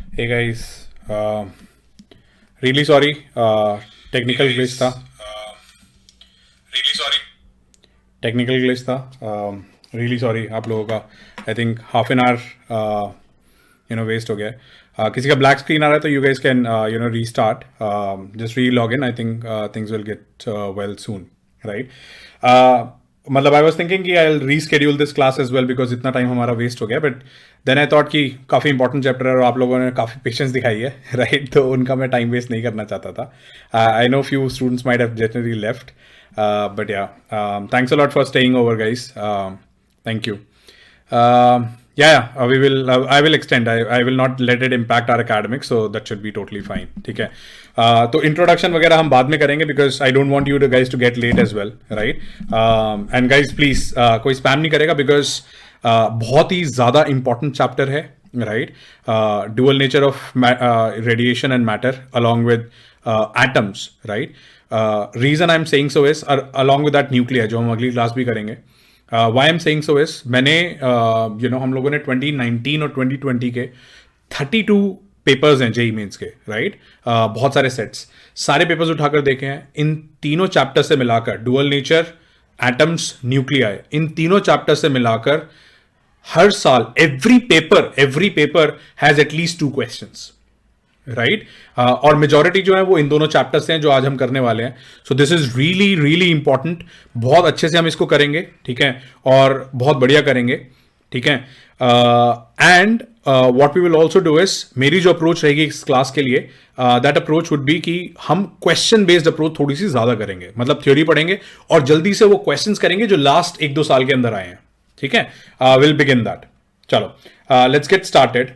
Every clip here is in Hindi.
Hey guys, really sorry. Technical glitch था. Really sorry. टेक्निकल ग्लिच था. रियली सॉरी आप लोगों का. I think half an hour waste हो गया है. किसी का ब्लैक स्क्रीन आ रहा है तो you guys can restart. Just re log in. I think things will get well soon, right. मतलब आई वॉज थिंकिंग कि I will reschedule this class as well because इतना टाइम हमारा वेस्ट हो गया. बट देन आई थॉट कि काफ़ी इंपॉर्टेंट चैप्टर है और आप लोगों ने काफ़ी पेशेंस दिखाई है, राइट. तो उनका मैं टाइम वेस्ट नहीं करना चाहता था. I know few students might have generally left. But yeah, thanks a lot for staying over, guys. Thank you. We will. I will extend. I will not let it impact our academics, so that should be totally fine. ठीक है. तो introduction वगैरह हम बाद में करेंगे because I don't want you to guys to get late as well, right? And guys, please कोई spam नहीं करेगा because बहुत ही ज़्यादा important chapter है, right? Dual nature of radiation and matter along with atoms, right? Reason I am saying so is along with that nuclear जो हम अगली क्लास भी करेंगे. Why am saying so is मैंने हम लोगों ने 2019 और 2020 के 32 पेपर्स हैं जेई मेंस के, राइट. बहुत सारे सेट्स, सारे पेपर्स उठाकर देखे हैं. इन तीनों चैप्टर से मिलाकर डुअल नेचर, एटम्स, न्यूक्लियाई, इन तीनों चैप्टर से मिलाकर हर साल every paper has at least 2 questions, right. और मेजोरिटी जो है वो इन दोनों चैप्टर से हैं जो आज हम करने वाले हैं. So this is really really important. बहुत अच्छे से हम इसको करेंगे, ठीक है, और बहुत बढ़िया करेंगे, ठीक है. And what we will also do is, मेरी जो अप्रोच रहेगी इस क्लास के लिए, दैट अप्रोच वुड बी कि हम क्वेश्चन बेस्ड अप्रोच थोड़ी सी ज्यादा करेंगे. मतलब थ्योरी पढ़ेंगे और जल्दी से वो क्वेश्चंस करेंगे जो लास्ट 1-2 साल के अंदर आए हैं, ठीक है. Will begin that. चलो लेट्स गेट स्टार्टेड.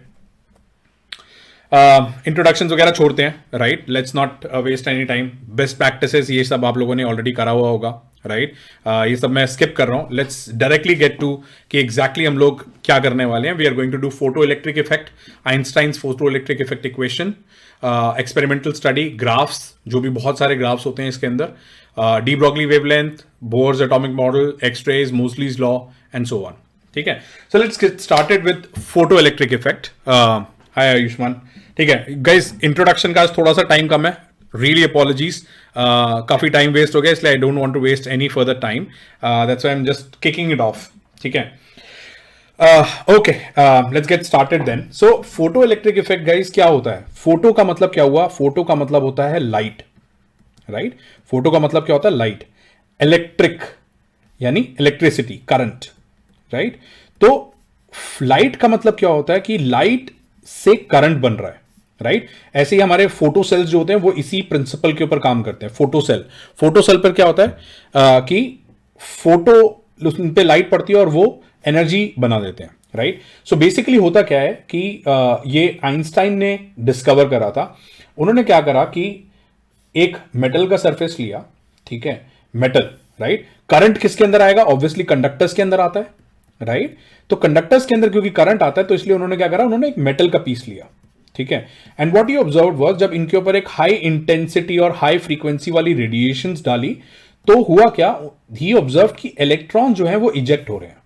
इंट्रोडक्शन वगैरह छोड़ते हैं, right. Let's not waste any time. Best practices ये सब आप लोगों ने ऑलरेडी करा हुआ होगा, राइट. ये सब मैं स्किप कर रहा हूँ. लेट्स डायरेक्टली गेट टू कि एग्जैक्टली हम लोग क्या करने वाले हैं. We are going to do photo electric effect, Einstein's photo electric effect equation, experimental study, graphs, जो भी बहुत सारे ग्राफ्स होते हैं इसके अंदर, de Broglie wavelength, Bohr's atomic model, X-rays, Moseley's law and so on, ठीक है. So let's get started with photo electric effect. Hi Ayushman. ठीक है गाइस, इंट्रोडक्शन का थोड़ा सा टाइम कम है. Really apologies. काफी टाइम वेस्ट हो गया, इसलिए I don't want to waste any further time. That's why I am just kicking it off, ठीक है. Okay, let's get started then. So photo electric effect guys क्या होता है? फोटो का मतलब क्या हुआ? फोटो का मतलब होता है लाइट, राइट. फोटो का मतलब क्या होता है? लाइट. इलेक्ट्रिक यानी इलेक्ट्रिसिटी, करंट, राइट. तो लाइट का मतलब क्या होता है कि लाइट से करंट बन रहा है, राइट. ऐसे ही हमारे फोटो सेल्स जो होते हैं वो इसी प्रिंसिपल के ऊपर काम करते हैं. फोटो सेल पर क्या होता है कि फोटो उन पे लाइट पड़ती है और वो एनर्जी बना देते हैं, राइट. सो बेसिकली होता क्या है कि ये आइंस्टाइन ने डिस्कवर करा था. उन्होंने क्या करा कि एक मेटल का सरफेस लिया, ठीक है, मेटल, राइट. करंट किसके अंदर आएगा? ऑब्वियसली कंडक्टर्स के अंदर आता है, राइट. तो कंडक्टर्स के अंदर क्योंकि करंट आता है तो इसलिए उन्होंने क्या करा, उन्होंने एक मेटल का पीस लिया, ठीक है. And what you observe was, जब इनके ऊपर एक हाई इंटेंसिटी और हाई फ्रीक्वेंसी वाली रेडिएशंस डाली तो हुआ क्या, ही ऑब्जर्व कि इलेक्ट्रॉन जो है वो इजेक्ट हो रहे हैं,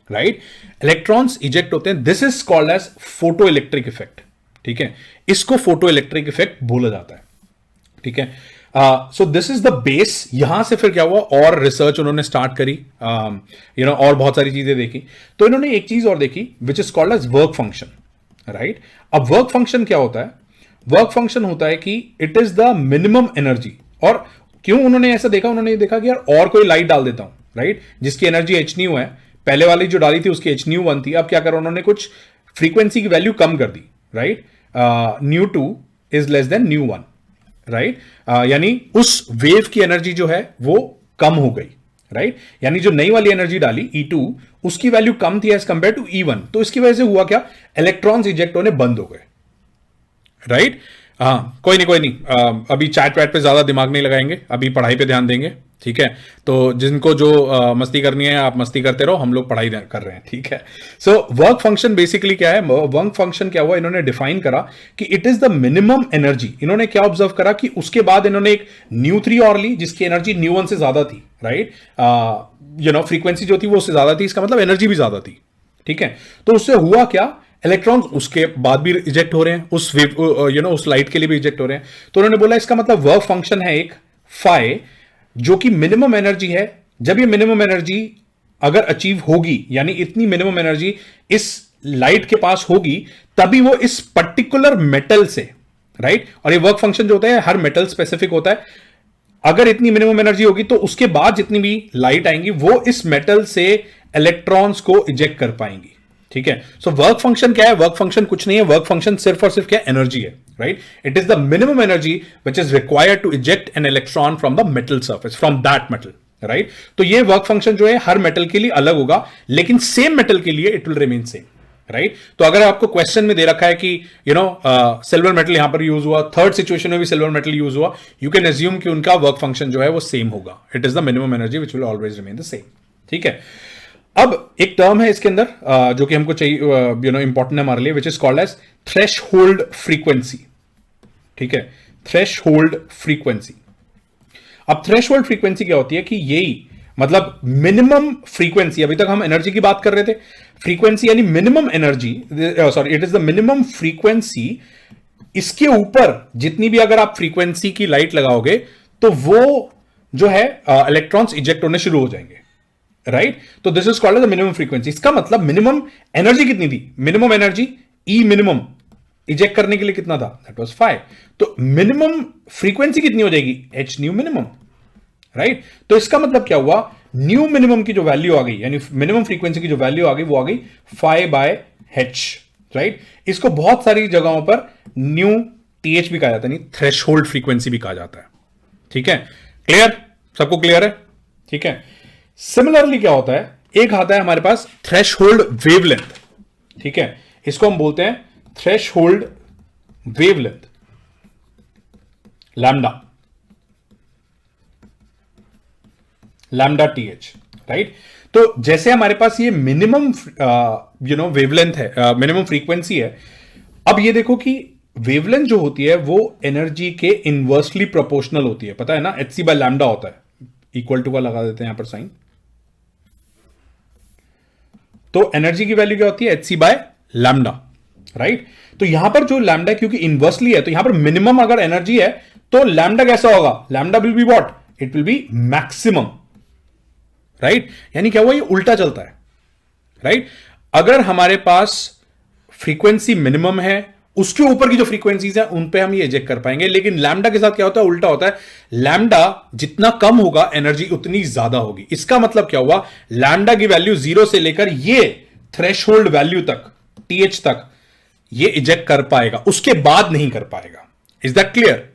राइट. इलेक्ट्रॉन्स इजेक्ट होते हैं. This is called as photo electric effect, ठीक है. इसको फोटो इलेक्ट्रिक इफेक्ट बोला जाता है, ठीक है. So this is the base. यहां से फिर क्या हुआ, और रिसर्च उन्होंने स्टार्ट करी, और बहुत सारी चीजें देखी. तो इन्होंने एक चीज और देखी which is called as work function, right. अब वर्क फंक्शन क्या होता है? वर्क फंक्शन होता है कि it is the minimum energy. और क्यों उन्होंने ऐसा देखा? उन्होंने देखा कि यार और कोई लाइट डाल देता हूं, राइट, जिसकी एनर्जी एच न्यू है. पहले वाली जो डाली थी उसकी एच न्यू 1 थी. अब क्या करा उन्होंने, कुछ फ्रीक्वेंसी की वैल्यू कम कर दी, right. Nu 2 is less than nu 1, right. यानी उस वेव की एनर्जी जो है वो कम हो गई, राइट. यानी जो नई वाली एनर्जी डाली E2 उसकी वैल्यू कम थी एज कंपेयर टू E1. तो इसकी वजह से हुआ क्या, इलेक्ट्रॉन्स इजेक्ट होने बंद हो गए, राइट. हाँ, कोई नहीं. अभी चैट वैट पे ज्यादा दिमाग नहीं लगाएंगे, अभी पढ़ाई पे ध्यान देंगे, ठीक है. तो जिनको जो मस्ती करनी है आप मस्ती करते रहो, हम लोग पढ़ाई कर रहे हैं, ठीक है. सो वर्क फंक्शन बेसिकली क्या है? वर्क फंक्शन क्या हुआ, इन्होंने डिफाइन करा कि it is the minimum energy. इन्होंने क्या ऑब्जर्व करा कि उसके बाद इन्होंने एक न्यू 3 और ली जिसकी एनर्जी न्यू 1 से ज्यादा थी, राइट. फ्रीक्वेंसी जो थी वो उससे ज्यादा थी, इसका मतलब एनर्जी भी ज्यादा थी, ठीक है. तो उससे हुआ क्या, इलेक्ट्रॉन्स उसके बाद भी इजेक्ट हो रहे हैं, उस वेव उस लाइट के लिए भी इजेक्ट हो रहे हैं। तो उन्होंने बोला इसका मतलब वर्क फंक्शन है एक फाई, जो कि मिनिमम एनर्जी है। जब ये मिनिमम एनर्जी अगर अचीव होगी, यानी इतनी मिनिमम एनर्जी इस लाइट के पास होगी, तभी वो इस पर्टिकुलर मेटल से, राइट। और ये वर्क फंक्शन जो होता है हर मेटल स्पेसिफिक होता है। अगर इतनी मिनिमम एनर्जी होगी तो उसके बाद जितनी भी लाइट आएंगी वो इस मेटल से इलेक्ट्रॉन्स को इजेक्ट कर पाएंगी, ठीक है। सो वर्क फंक्शन क्या है? वर्क फंक्शन कुछ नहीं है, वर्क फंक्शन सिर्फ और सिर्फ क्या? एनर्जी है, right. It is the minimum energy which is required to eject an electron from the metal surface, from that metal, right. तो ये वर्क फंक्शन जो है हर मेटल के लिए अलग होगा, लेकिन सेम मेटल के लिए it will remain same, right. तो अगर आपको क्वेश्चन में दे रखा है कि सिल्वर मेटल यहां पर यूज हुआ, थर्ड सिचुएशन में भी सिल्वर मेटल यूज हुआ, यू कैन एज्यूम कि उनका वर्क फंक्शन जो है वो सेम होगा। It is the minimum energy which will always remain the same, ठीक है। अब एक टर्म है इसके अंदर जो कि हमको चाहिए, इंपॉर्टेंट है हमारे लिए, which is called as threshold frequency, ठीक है। Threshold frequency. अब थ्रेशहोल्ड फ्रीक्वेंसी क्या होती है कि यही मतलब मिनिमम फ्रीक्वेंसी, अभी तक हम एनर्जी की बात कर रहे थे, फ्रीक्वेंसी यानी minimum energy, sorry it is the minimum frequency. इसके ऊपर जितनी भी अगर आप फ्रीक्वेंसी की लाइट लगाओगे तो वो जो है इलेक्ट्रॉन्स इजेक्ट होने शुरू हो जाएंगे, राइट। तो this is called the minimum frequency. इसका मतलब मिनिमम एनर्जी कितनी थी? Minimum energy E minimum eject करने के लिए कितना था? That was 5। तो मिनिमम फ्रीक्वेंसी कितनी हो जाएगी? H new minimum, right. तो इसका मतलब क्या हुआ? न्यू मिनिमम की जो वैल्यू आ गई, यानी मिनिमम फ्रीक्वेंसी की जो वैल्यू आ गई वो आ गई 5/h, राइट। इसको बहुत सारी जगहों पर न्यू टीएच भी कहा जाता है, नहीं थ्रेशहोल्ड फ्रीक्वेंसी भी कहा जाता है, ठीक है। क्लियर? सबको क्लियर है? ठीक है। सिमिलरली क्या होता है, एक आता है हमारे पास थ्रेशहोल्ड वेवलेंथ, ठीक है। इसको हम बोलते हैं threshold wavelength, lambda, lambda TH, right. तो जैसे हमारे पास ये मिनिमम वेवलेंथ है, मिनिमम फ्रीक्वेंसी है। अब ये देखो कि वेवलेंथ जो होती है वो एनर्जी के इनवर्सली प्रोपोर्शनल होती है, पता है ना, hc/λ होता है, इक्वल टू का लगा देते हैं यहां पर साइन। तो एनर्जी की वैल्यू क्या होती है? hc/λ, right. तो यहां पर जो लैम्डा क्योंकि इनवर्सली है, तो यहां पर मिनिमम अगर एनर्जी है तो लैम्डा कैसा होगा? Lambda will be what? It will be maximum, right. यानी क्या हुआ? ये उल्टा चलता है, राइट। अगर हमारे पास फ्रीक्वेंसी मिनिमम है, उसके ऊपर की जो फ्रीक्वेंसीज है उन पे हम ये इजेक्ट कर पाएंगे, लेकिन लैम्डा के साथ क्या होता है? उल्टा होता है। लैम्डा जितना कम होगा एनर्जी उतनी ज्यादा होगी। इसका मतलब क्या हुआ? लैम्डा की वैल्यू 0 से लेकर ये थ्रेशहोल्ड वैल्यू तक, टीएच तक, ये इजेक्ट कर पाएगा, उसके बाद नहीं कर पाएगा। Is that clear?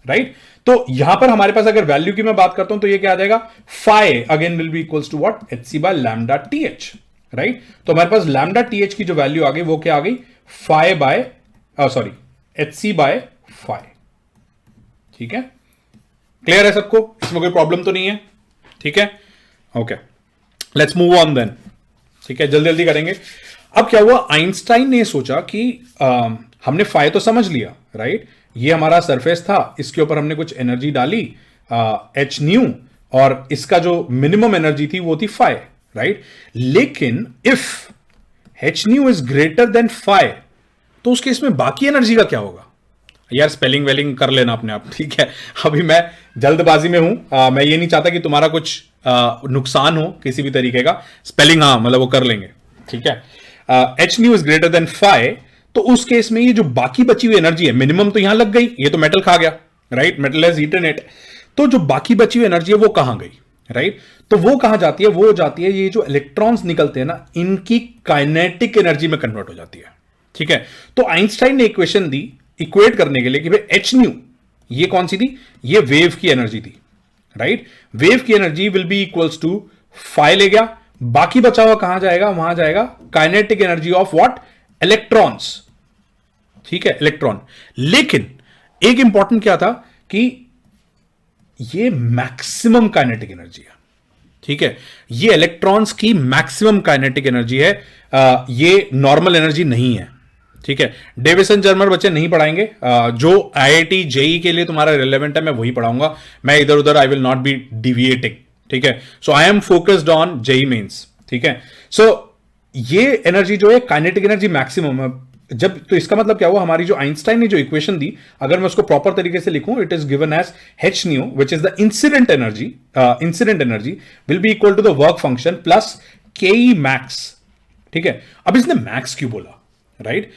राइट। तो यहां पर हमारे पास अगर वैल्यू की मैं बात करता हूं तो ये क्या आ जाएगा? Phi again will be equals to what? hc/λ TH, right. तो हमारे पास लैम्डा टीएच की जो वैल्यू आ गई वो क्या आ गई? hc/φ, ठीक है। क्लियर है सबको? इसमें कोई प्रॉब्लम तो नहीं है? ठीक है, okay, let's move on then, ठीक है, जल्दी जल्दी करेंगे। अब क्या हुआ? आइंस्टाइन ने सोचा कि हमने फाई तो समझ लिया, राइट। ये हमारा सरफेस था, इसके ऊपर हमने कुछ एनर्जी डाली एच न्यू, और इसका जो मिनिमम एनर्जी थी वो थी फाई, राइट। लेकिन if H nu is greater than phi, तो उस केस में बाकी एनर्जी का क्या होगा? यार स्पेलिंग वेलिंग कर लेना अपने आप, ठीक है। अभी मैं जल्दबाजी में हूं, मैं ये नहीं चाहता कि तुम्हारा कुछ नुकसान हो किसी भी तरीके का। स्पेलिंग हाँ मतलब वो कर लेंगे, ठीक है। H nu is greater than phi, तो उस केस में ये जो बाकी बची हुई एनर्जी है, मिनिमम तो यहां लग गई, ये तो मेटल खा गया, right, metal has eaten it. तो जो बाकी बची हुई एनर्जी है वो कहां गई, राइट। तो वो कहां जाती है? वो जाती है, ये जो इलेक्ट्रॉन्स निकलते हैं ना, इनकी काइनेटिक एनर्जी में कन्वर्ट हो जाती है, ठीक है। तो आइंस्टाइन ने इक्वेशन दी इक्वेट करने के लिए कि भाई एच न्यू ये कौन सी थी? ये वेव की एनर्जी थी, राइट। वेव की energy will be equals to phi ले गया, बाकी बचा हुआ कहां जाएगा? वहां जाएगा kinetic energy of what? Electrons, ठीक है, इलेक्ट्रॉन। लेकिन एक इंपॉर्टेंट क्या था कि ये मैक्सिमम काइनेटिक एनर्जी है, ठीक है। ये इलेक्ट्रॉन्स की मैक्सिमम काइनेटिक एनर्जी है, ये नॉर्मल एनर्जी नहीं है, ठीक है। डेविसन जर्मर बच्चे नहीं पढ़ाएंगे, जो आईआईटी जेई के लिए तुम्हारा रिलेवेंट है मैं वही पढ़ाऊंगा। मैं इधर उधर I will not be deviating, ठीक है। So I am focused on JEE Mains, ठीक है। सो ये एनर्जी जो है काइनेटिक एनर्जी मैक्सिमम है। जब तो इसका मतलब क्या हुआ, हमारी जो आइंस्टाइन ने जो इक्वेशन दी, अगर मैं उसको प्रॉपर तरीके से लिखूं, it is given as h nu which is the incident energy will be equal to the work function plus K E max. ठीक है, अब इसने मैक्स क्यों बोला, राइट?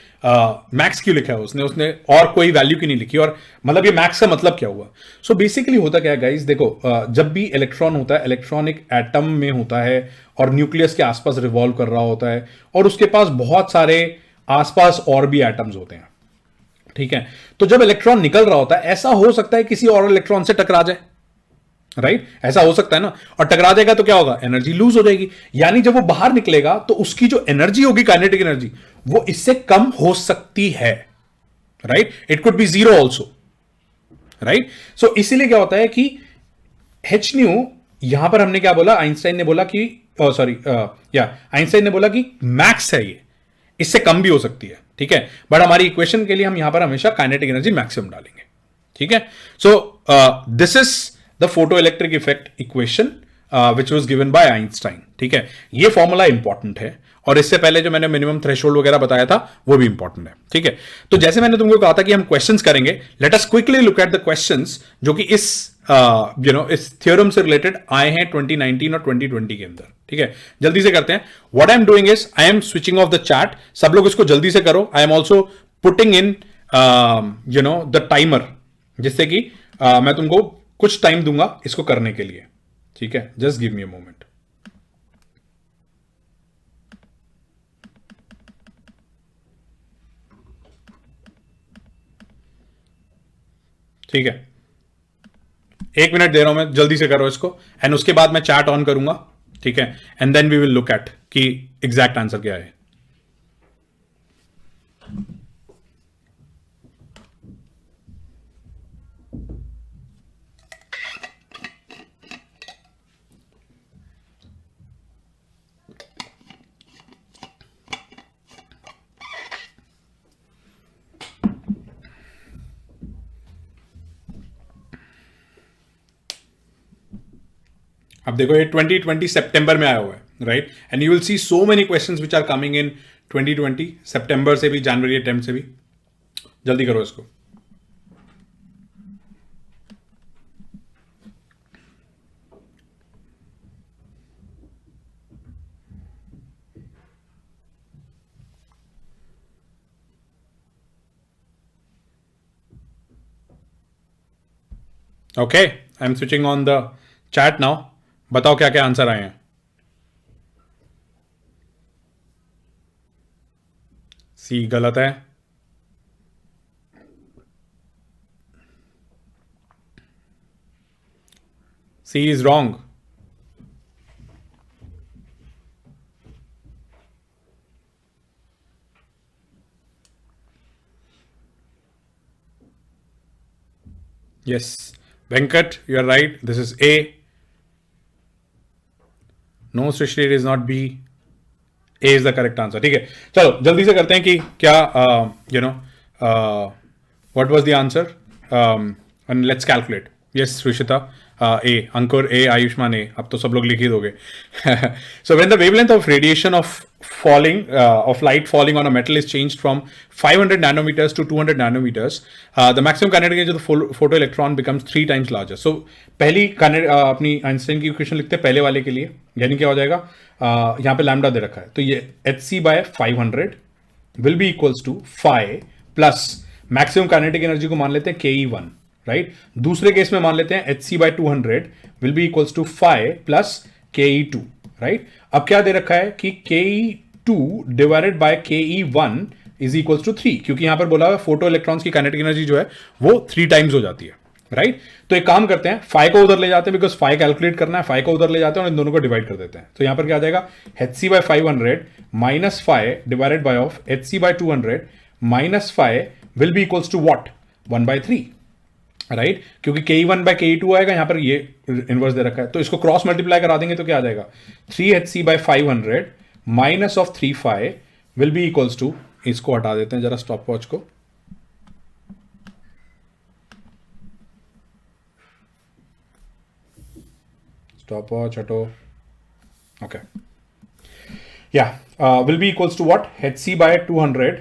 मैक्स क्यों लिखा है उसने और कोई वैल्यू क्यों नहीं लिखी, और मतलब ये मैक्स का मतलब क्या हुआ? सो बेसिकली होता क्या है गाइस, देखो जब भी इलेक्ट्रॉन होता है, इलेक्ट्रॉन एक एटम में होता है और न्यूक्लियस के आसपास रिवॉल्व कर रहा होता है, और उसके पास बहुत सारे आसपास और भी एटम्स होते हैं। ठीक है, तो जब इलेक्ट्रॉन निकल रहा होता है, ऐसा हो सकता है किसी और इलेक्ट्रॉन से टकरा जाए, राइट? ऐसा हो सकता है ना, और टकरा जाएगा तो क्या होगा, एनर्जी लूज हो जाएगी। यानी जब वो बाहर निकलेगा तो उसकी जो एनर्जी होगी, काइनेटिक एनर्जी, वो इससे कम हो सकती है, right? It could be zero also, right? So इसीलिए क्या होता है कि h न्यू, यहां पर हमने क्या बोला, आइंस्टाइन ने बोला कि आइंस्टाइन ने बोला कि मैक्स है ये, इससे कम भी हो सकती है। ठीक है, बट हमारी इक्वेशन के लिए हम यहां पर हमेशा काइनेटिक एनर्जी मैक्सिमम डालेंगे। ठीक है, so this is the photo electric effect equation which was given by Einstein. ठीक है, ये फॉर्मूला इंपॉर्टेंट है, और इससे पहले जो मैंने मिनिमम थ्रेशोल्ड वगैरह बताया था वो भी इंपॉर्टेंट है। ठीक है, तो जैसे मैंने तुमको कहा था कि हम क्वेश्चंस करेंगे, let us quickly look at the questions जो कि इस इस थ्योरम से रिलेटेड आए हैं 2019 और 2020 के अंदर। ठीक है, जल्दी से करते हैं। What I am doing is I am switching off the chat, सब लोग इसको जल्दी से करो। I am also putting in the timer, जिससे कि मैं तुमको कुछ टाइम दूंगा इसको करने के लिए। ठीक है, just give me a moment. ठीक है, 1 मिनट दे रहा हूं मैं, जल्दी से करो इसको, एंड उसके बाद मैं चैट ऑन करूंगा। ठीक है, and then we will look at कि एग्जैक्ट आंसर क्या है। अब देखो ये 2020 सितंबर में आया हुआ है, right? And you will see so many questions which are coming in 2020 सितंबर से भी, जनवरी अटेम्प्ट से भी। जल्दी करो इसको। Okay, I am switching on the chat now. बताओ क्या क्या आंसर आए हैं। सी गलत है, C is wrong. Yes, Venkat, you are right. This is A. No, Srishti, it is not B. A is the correct answer. ठीक है, चलो जल्दी से करते हैं कि क्या what was the answer, and let's calculate. Yes, Srishita, A, Ankur A, Ayushman A. अब तो सब लोग लिख ही दोगे. So when the wavelength of radiation of light falling on a metal is changed from 500 nanometers to 200 nanometers, the maximum kinetic energy of the photoelectron becomes 3 times larger. So पहली अपनी आइंस्टाइन की इक्वेशन लिखते हैं पहले वाले के लिए, यानी क्या हो जाएगा, यहाँ पे लैम्डा दे रखा है, तो ये hc by 500 will be equals to 5 plus maximum kinetic energy को मान लेते हैं ke1, राइट? दूसरे केस में मान लेते हैं hc by 200 will be equals to 5 plus ke2, right? अब क्या दे रखा है कि ke2 divided by ke1 is equals to 3, क्योंकि यहां पर बोला हुआ फोटो इलेक्ट्रॉन्स की काइनेटिक एनर्जी जो है वो 3 टाइम्स हो जाती है, राइट? तो एक काम करते हैं, फाइ को उधर ले जाते हैं, बिकॉज फाइ कैलकुलेट करना है, फाइ को उधर ले जाते हैं और इन दोनों को डिवाइड कर देते हैं। तो यहां पर क्या आ जाएगा, hc by 500 minus phi divided by of hc by 200 minus phi will be equals to what, 1/3, right? क्योंकि ke1 by ke2 आएगा, यहां पर ये इनवर्स दे रखा है, तो इसको क्रॉस मल्टीप्लाई करा देंगे तो क्या आ जाएगा, 3hc by 500 minus of 3 phi will be equals to, इसको हटा देते हैं जरा स्टॉप वॉच को, stop watch auto, okay, yeah, will be equals to what, hc by 200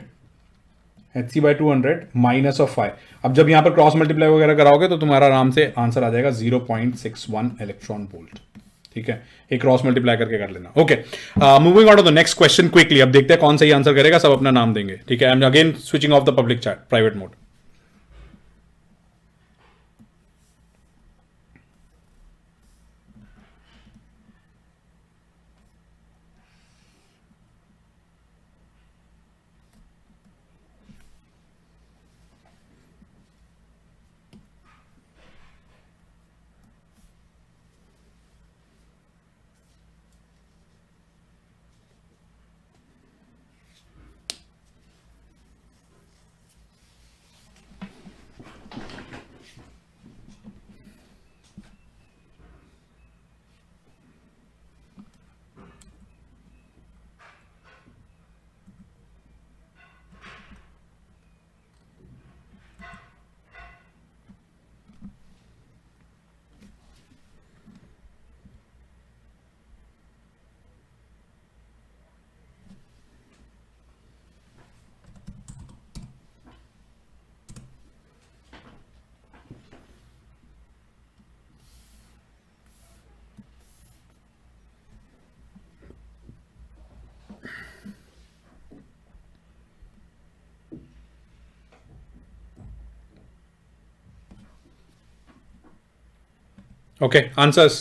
hc/200 minus of 5। अब जब यहां पर क्रॉस मल्टीप्लाई वगैरह कराओगे तो तुम्हारा आराम से आंसर आ जाएगा 0.61 इलेक्ट्रॉन वोल्ट। ठीक है, एक क्रॉस मल्टीप्लाई करके कर लेना। Okay, moving on to the next question quickly. अब देखते हैं कौन सही आंसर करेगा, सब अपना नाम देंगे। ठीक है, आई am again switching off the public chat, private mode. Okay, answers.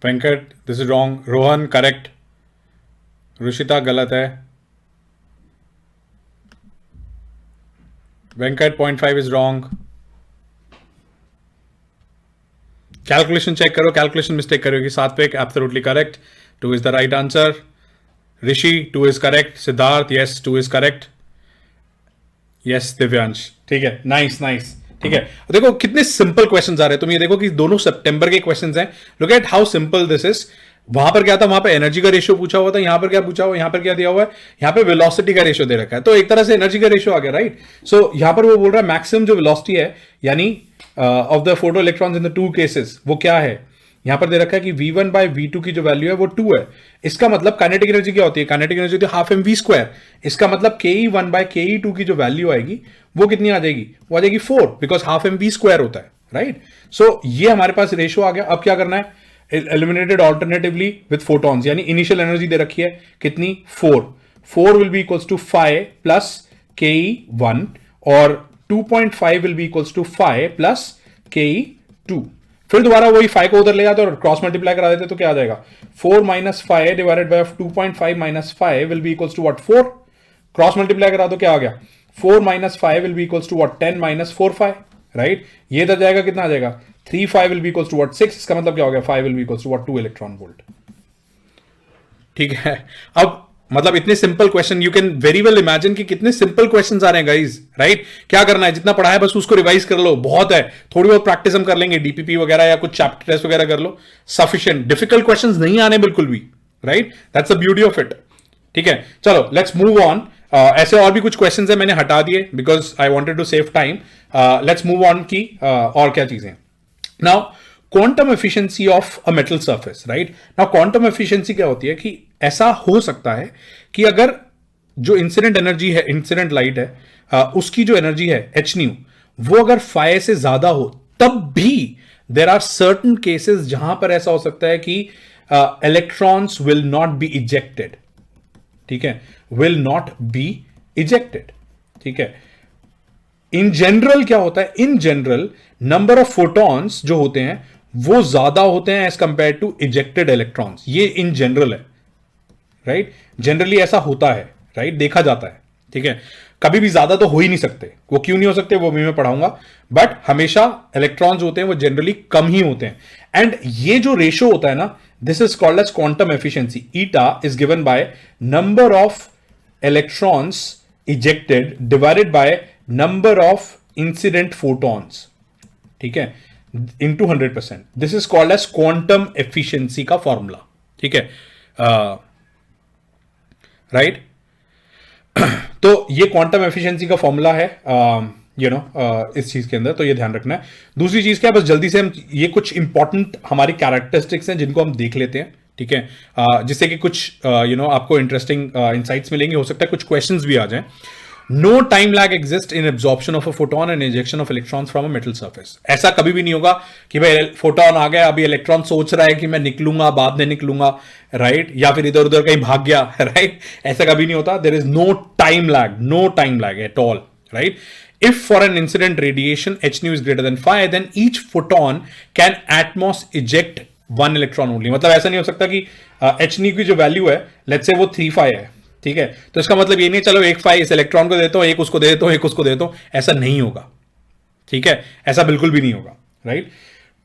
Venkat, this is wrong. Rohan, correct. Rushita गलत है। Venkat, 0.5 is wrong. Calculation check करो, calculation mistake करोगी। Satvik, absolutely correct. 2 is the right answer. Rishi, 2 is correct. Siddharth, yes, 2 is correct. Yes, Divyansh, ठीक है, नाइस नाइस। ठीक है, देखो कितने सिंपल क्वेश्चंस आ रहे हैं। तुम ये देखो कि दोनों सितंबर के क्वेश्चंस हैं। Look at how simple this is. वहां पर क्या था, वहां पे एनर्जी का रेशियो पूछा हुआ था, यहां पर क्या पूछा हुआ, यहां पर क्या दिया हुआ है, यहां पे वेलोसिटी का रेशियो दे रखा है। तो एक तरह से एनर्जी का रेशियो आ गया, राइट। सो यहां पर वो बोल रहा है मैक्सिमम जो वेलोसिटी है, यानी of the photo electrons in the two cases, वो क्या है। यहां पर दे रखा है कि v1/v2 की जो वैल्यू है वो 2 है। इसका मतलब काइनेटिक एनर्जी क्या होती है, काइनेटिक एनर्जी होती है हाफ mv²। इसका मतलब ke1/ke2 की जो वैल्यू आएगी वो कितनी आ जाएगी, वो आ जाएगी 4, बिकॉज हाफ mv² होता है, राइट। सो ये हमारे पास रेशियो आ गया। अब क्या करना है, एलिमिनेटेड ऑल्टरनेटिवली विद फोटॉन्स, यानी इनिशियल एनर्जी दे रखी है कितनी, 4 will be equals to 5 plus ke1 और 2.5 will be equals to 5 plus ke2। फिर दोबारा वही 5 को उधर ले जाते और क्रॉस मल्टीप्लाई करा देते तो क्या आ जाएगा, 4 minus 5 divided by 2.5 minus 5 will be equals to what, 4। Cross multiply करा दो क्या आ गया, 4 minus 5 will be equals to what, 10 minus 4 5, राइट। ये इधर जाएगा कितना आ जाएगा, 3 5 will be equals to what, 6। इसका मतलब क्या हो गया, 5 will be equals to what, 2 electron volt. ठीक है, अब मतलब इतने simple question, you can very well imagine कि कितने सिंपल क्वेश्चंस आ रहे हैं गाइस, राइट। क्या करना है, जितना पढ़ा है बस उसको रिवाइज कर लो, बहुत है। थोड़ी बहुत प्रैक्टिस हम कर लेंगे, डीपीपी वगैरह या कुछ चैप्टर टेस्ट वगैरह कर लो, सफिशिएंट। डिफिकल्ट क्वेश्चंस नहीं आने बिल्कुल भी, right. That's the beauty of it. ठीक है, चलो लेट्स मूव ऑन। ऐसे और भी कुछ क्वेश्चंस है, मैंने हटा दिए because I wanted to save time. Let's move on की और क्या चीजें। Now quantum efficiency of a metal surface, right. Now quantum efficiency क्या होती है कि ऐसा हो सकता है कि अगर जो इंसिडेंट एनर्जी है, इंसिडेंट लाइट है, उसकी जो एनर्जी है एच न्यू, वो अगर फाइ से ज्यादा हो, तब भी देर आर सर्टन केसेस जहां पर ऐसा हो सकता है कि electrons will not B ejected. ठीक है, विल नॉट बी इजेक्टेड। ठीक है, इन जनरल क्या होता है, in general number of photons जो होते हैं वो ज्यादा होते हैं as compare to ejected electrons. ये इन जनरल है, राइट। जनरली ऐसा होता है, राइट, देखा जाता है। ठीक है, कभी भी ज्यादा तो हो ही नहीं सकते। वो क्यों नहीं हो सकते वो भी मैं पढ़ाऊंगा, बट हमेशा इलेक्ट्रॉन्स होते हैं वो जनरली कम ही होते हैं। एंड ये जो रेशियो होता है ना, this is called as quantum efficiency. Eta is given by number of electrons ejected divided by number of incident photons. ठीक है, into 100%। This is called as quantum efficiency का फॉर्मूला। ठीक है, राइट। तो ये क्वांटम एफिशिएंसी का फॉर्मूला है, इस चीज के अंदर, तो ये ध्यान रखना है। दूसरी चीज क्या है, बस जल्दी से हम ये कुछ इंपॉर्टेंट हमारी कैरेक्टरिस्टिक्स हैं जिनको हम देख लेते हैं। ठीक है, जिससे कि कुछ आपको इंटरेस्टिंग इंसाइट्स मिलेंगे, हो सकता है कुछ क्वेश्चंस भी आ जाएं। No time lag exist in absorption of a photon and injection of electrons from a metal surface. ऐसा कभी भी नहीं होगा कि भाई फोटोन आ गया, अभी इलेक्ट्रॉन सोच रहा है कि मैं निकलूंगा, बाद में निकलूंगा, राइट, या फिर इधर उधर कहीं भाग गया, राइट, ऐसा कभी नहीं होता। There is no time lag at all, right. If for an incident radiation h nu is greater than 5, then each photon can at most eject one electron only। मतलब ऐसा नहीं हो सकता कि h nu की जो वैल्यू है, लेट्स से वो 3.5 है, ठीक है, तो इसका मतलब ये नहीं चलो एक 5 इस इलेक्ट्रॉन को देता हूं, एक उसको दे देता हूं, एक उसको दे देता हूं, ऐसा नहीं होगा, ठीक है, ऐसा बिल्कुल भी नहीं होगा, right.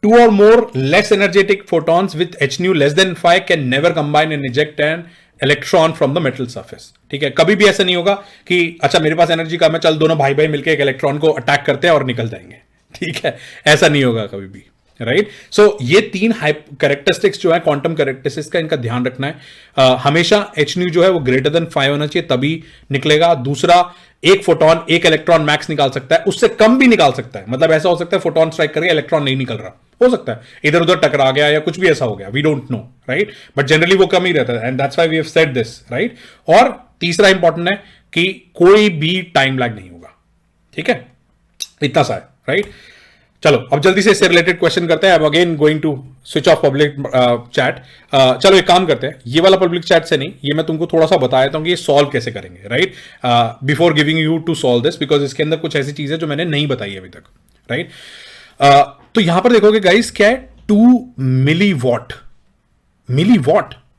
Two or more less energetic photons with h nu less than 5 can never combine and eject an electron from the metal surface, ठीक है। कभी भी ऐसा नहीं होगा कि अच्छा मेरे पास एनर्जी कम है, चल दोनों भाई भाई मिलकर एक इलेक्ट्रॉन को अटैक करते हैं और निकल जाएंगे, ठीक है, ऐसा नहीं होगा कभी भी, राइट। सो ये 3 कैरेक्टरिस्टिक्स जो है क्वांटम कैरेक्टरिस्टिक्स का, इनका ध्यान रखना है। हमेशा एच न्यू जो है वो ग्रेटर देन 5 होना चाहिए, तभी निकलेगा। दूसरा, एक फोटोन एक इलेक्ट्रॉन मैक्स निकाल सकता है, उससे कम भी निकाल सकता है। मतलब ऐसा हो सकता है फोटोन स्ट्राइक करके इलेक्ट्रॉन नहीं निकल रहा, हो सकता है इधर उधर टकरा गया या कुछ भी ऐसा हो गया, we don't know, right, but generally वो कम ही रहता है, and that's why we have said this, right. और तीसरा इंपॉर्टेंट है कि कोई भी टाइम लैग नहीं होगा, ठीक है, इतना सा है, राइट। चलो अब जल्दी से इससे रिलेटेड क्वेश्चन करते हैं। I am again going to switch off public chat. चलो एक काम करते हैं, ये वाला पब्लिक चैट से नहीं, ये मैं तुमको थोड़ा सा बता देता हूं कि ये सॉल्व कैसे करेंगे, right, before giving you to solve this, because इसके अंदर कुछ ऐसी चीजें जो मैंने नहीं बताई अभी तक, राइट। तो यहां पर देखोगे गाइस क्या है, 2 मिलीवॉट,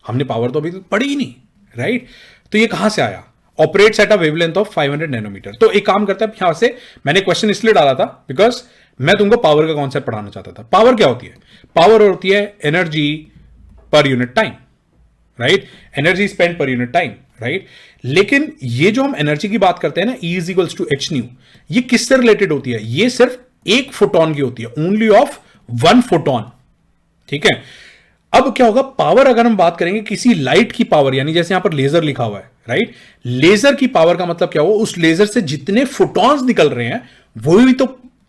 हमने पावर तो अभी तक पढ़ी ही नहीं, राइट। तो ये कहां से आया, operates at a wavelength of 500 nanometer. तो एक काम करते हैं, यहां से मैंने क्वेश्चन इसलिए डाला था बिकॉज मैं तुमको पावर का कॉन्सेप्ट पढ़ाना चाहता था। पावर क्या होती है, पावर होती है एनर्जी पर unit time, right, energy spend पर यूनिट टाइम, राइट। लेकिन ये जो हम एनर्जी की बात करते हैं ना, E is equals to H nu, ये किससे रिलेटेड होती है, ये सिर्फ एक फोटोन की होती है, ओनली ऑफ 1 फोटोन, ठीक है। अब क्या होगा, पावर अगर हम बात करेंगे किसी लाइट की पावर, यानी जैसे यहां पर लेजर लिखा हुआ है, राइट, लेजर की पावर का मतलब क्या हुआ, उस लेजर से जितने फोटॉन्स निकल रहे हैं वही तो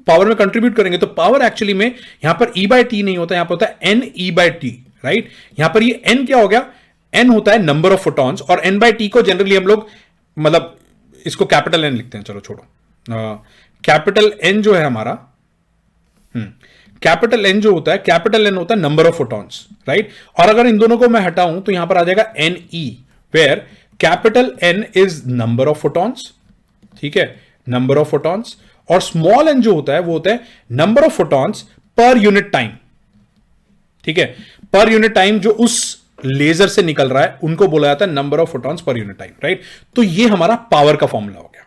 पावर में कंट्रीब्यूट करेंगे। तो पावर एक्चुअली में यहां पर E बाय टी नहीं होता, यहां पर होता है N E by T, right. यहां पर ये N क्या हो गया, N होता है नंबर ऑफ फोटॉन्स, और N बाय टी को जनरली हम लोग मतलब इसको कैपिटल N लिखते हैं, चलो छोड़ो, कैपिटल N जो है हमारा, कैपिटल N जो होता है, कैपिटल N होता है नंबर ऑफ फोटॉन्स, राइट। और अगर इन दोनों को मैं हटाऊं तो यहां पर आ जाएगा NE, where capital N is number of photons, ठीक है, नंबर ऑफ फोटॉन्स, और स्मॉल n जो होता है वो होता है number of photons per unit time, ठीक है, पर यूनिट टाइम जो उस लेजर से निकल रहा है उनको बोला जाता है number of photons per unit time, right. तो ये हमारा पावर का फॉर्मूला हो गया,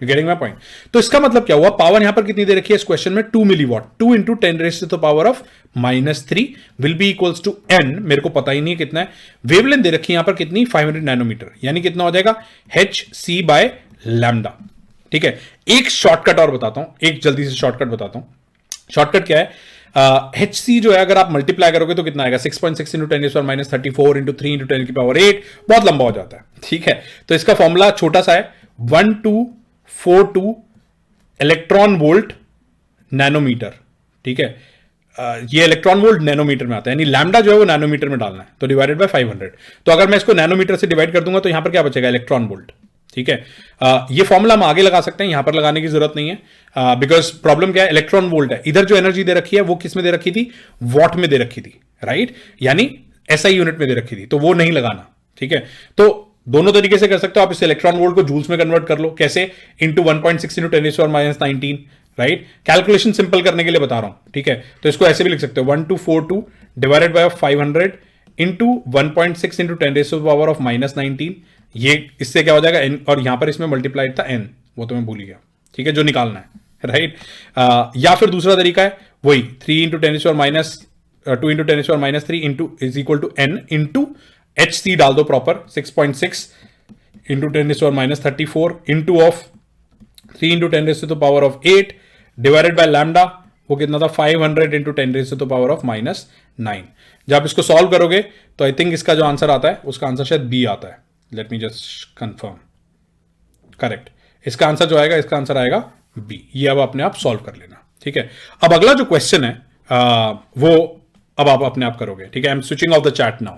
यू गेटिंग माय पॉइंट। तो इसका मतलब क्या हुआ, पावर यहां पर कितनी दे रखी है इस क्वेश्चन में, 2 milliwatt, 2 into 10 raise to the power of -3 will be equals to n, मेरे को पता ही नहीं कितना है। वेवलेंथ दे रखी है यहां पर कितनी, 500 नैनोमीटर, यानी कितना हो जाएगा hc बाय लैम्डा, ठीक है। एक शॉर्टकट और बताता हूं, एक जल्दी से शॉर्टकट बताता हूं। शॉर्टकट क्या है, hc जो है अगर आप मल्टीप्लाई करोगे तो कितना आएगा, 6.6 इंटू 10⁻³ इंटू 3 इंटू 10⁸, बहुत लंबा हो जाता है, ठीक है। तो इसका फॉर्मूला छोटा सा है, 1242 इलेक्ट्रॉन वोल्ट नैनोमीटर, ठीक है। ये इलेक्ट्रॉन वोल्ट नैनोमीटर में आता है, यानी लैम्डा जो है वो नैनोमीटर में डालना है, तो डिवाइडेड बाय 500। तो अगर मैं इसको नैनोमीटर से डिवाइड कर दूंगा तो यहां पर क्या बचेगा, इलेक्ट्रॉन वोल्ट, ठीक है। ये फॉर्मूला हम आगे लगा सकते हैं, यहां पर लगाने की जरूरत नहीं है, बिकॉज प्रॉब्लम क्या है, इलेक्ट्रॉन वोल्ट है, इधर जो एनर्जी दे रखी है वो किस में दे रखी थी, वॉट में दे रखी थी, राइट, यानी SI यूनिट में दे रखी थी, तो वो नहीं लगाना, ठीक है। तो दोनों तरीके से कर सकते हो आप, इस इलेक्ट्रॉन वोल्ट को जूल्स में कन्वर्ट कर लो, कैसे, into 1.6 into 10⁻⁻19, right, calculation simple करने के लिए बता रहा हूं, ठीक है। तो इसको ऐसे भी लिख सकते हो, 1242 डिवाइडेड बाय 500 इंटू 1.6 इंटू 10⁻⁻19, ये इससे क्या हो जाएगा n, और यहां पर इसमें मल्टीप्लाइड था n, वो तो मैं भूल ही गया, ठीक है, जो निकालना है, राइट। या फिर दूसरा तरीका है वही 3 into 10⁻2 into 10⁻³ into is equal to n into hc डाल दो proper, 6.6 into 10⁻34 into of 3 into 10⁸ divided by lambda, वो कितना था, 500 इंटू 10⁻⁻9। जब आप इसको सॉल्व करोगे तो आई थिंक इसका जो आंसर आता है उसका आंसर शायद बी आता है, let me just confirm, correct, इसका आंसर जो आएगा, इसका आंसर आएगा बी। ये अब अपने आप सॉल्व कर लेना, ठीक है। अब अगला जो क्वेश्चन है वो अब आप अपने आप करोगे, ठीक है। आई am switching off the chat now,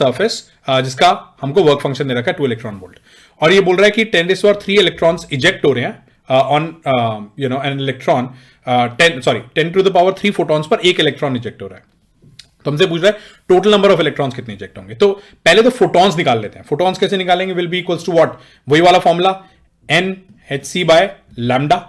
surface जिसका हमको वर्क फंक्शन दे रखा है 2 इलेक्ट्रॉन वोल्ट, और ये बोल रहा है कि 10⁻³ इलेक्ट्रॉन्स इजेक्ट हो रहे हैं on an electron 10⁻³ photons per एक इलेक्ट्रॉन इजेक्ट हो रहा है। तो हमसे पूछ रहा है टोटल नंबर ऑफ इलेक्ट्रॉन्स कितने इजेक्ट होंगे। तो पहले तो फोटॉन्स निकाल लेते हैं। फोटॉन्स कैसे निकालेंगे? Will be equals to what, वही वाला फॉर्मूला NhC बाय लैम्डा।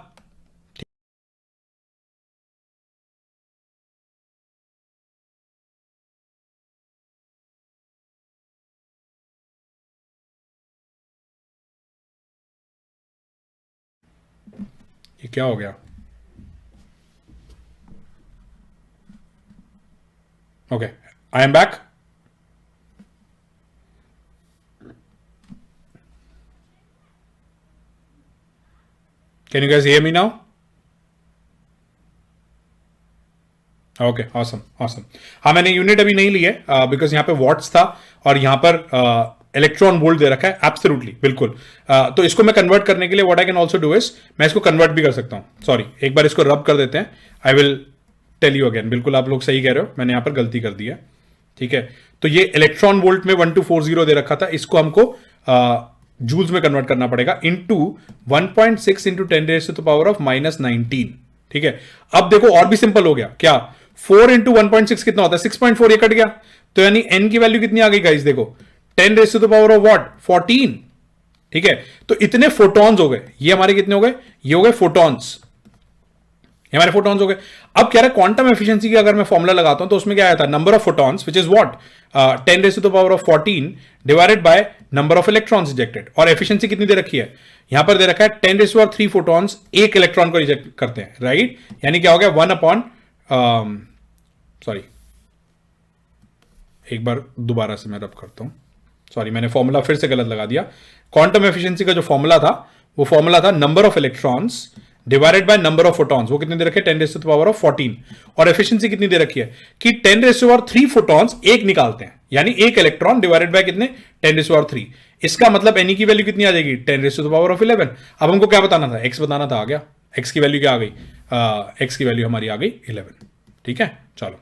ये क्या हो गया? Okay, I am back. Can you guys hear me now? Okay, awesome awesome. हाँ, मैंने यूनिट अभी नहीं ली है बिकॉज यहाँ पे वॉट्स था और यहाँ पर इलेक्ट्रॉन वोल्ट दे रखा है। एब्सोल्युटली, बिल्कुल। तो इसको मैं कन्वर्ट करने के लिए what I can also do is, मैं इसको कन्वर्ट भी कर सकता हूँ। सॉरी, एक बार इसको रब कर देते हैं। I will tell you again. बिल्कुल आप लोग सही कह रहे हो, मैंने यहाँ पर गलती कर दी है। ठीक है, तो ये इलेक्ट्रॉन वोल्ट में 1240 दे रखा था, इसको हमको जूल्स में कन्वर्ट करना पड़ेगा इनटू 1.6 इंटू 10⁻⁻19। ठीक है, अब देखो और भी सिंपल हो गया। क्या 4 इंटू 1.6 कितना होता है? 6.4। ये कट गया, तो यानी n की वैल्यू कितनी आ गई गाइस? देखो 10⁻⁻14। ठीक है, तो इतने फोटॉन्स हो गए। ये हमारे कितने हो गए? ये हो गए फोटॉन्स, ये हमारे फोटॉन्स हो गए। अब कह रहा है क्वांटम एफिशिएंसी की अगर मैं फॉर्मूला लगाता हूं तो उसमें क्या आया था? Number of photons which is what 10⁻14 divided by number of electrons ejected. और एफिशिएंसी कितनी दे रखी है? यहां पर दे रखा है 10⁻³ फोटॉन्स एक इलेक्ट्रॉन को रिजेक्ट करते हैं, राइट? यानी क्या हो गया? 1 अपॉन सॉरी, एक बार दोबारा से मैं रब करता हूं। सॉरी मैंने फॉर्मूला फिर से गलत लगा दिया। क्वांटम एफिशिएंसी का जो फॉर्मूला था वो फॉर्मूला था number of electrons divided by number of photons. वो कितने दे रखे? 10⁻14। और एफिशिएंसी कितनी दे रखी है कि 10⁻3 फोटॉन्स एक निकालते हैं, यानी एक इलेक्ट्रॉन डिवाइडेड बाय कितने? 10⁻3। इसका मतलब एनी की वैल्यू कितनी आ जाएगी? 10⁻11। अब हमको क्या बताना था? एक्स बताना था, आ गया। एक्स की वैल्यू क्या आ गई? एक्स की वैल्यू हमारी आ गई 11। ठीक है, चलो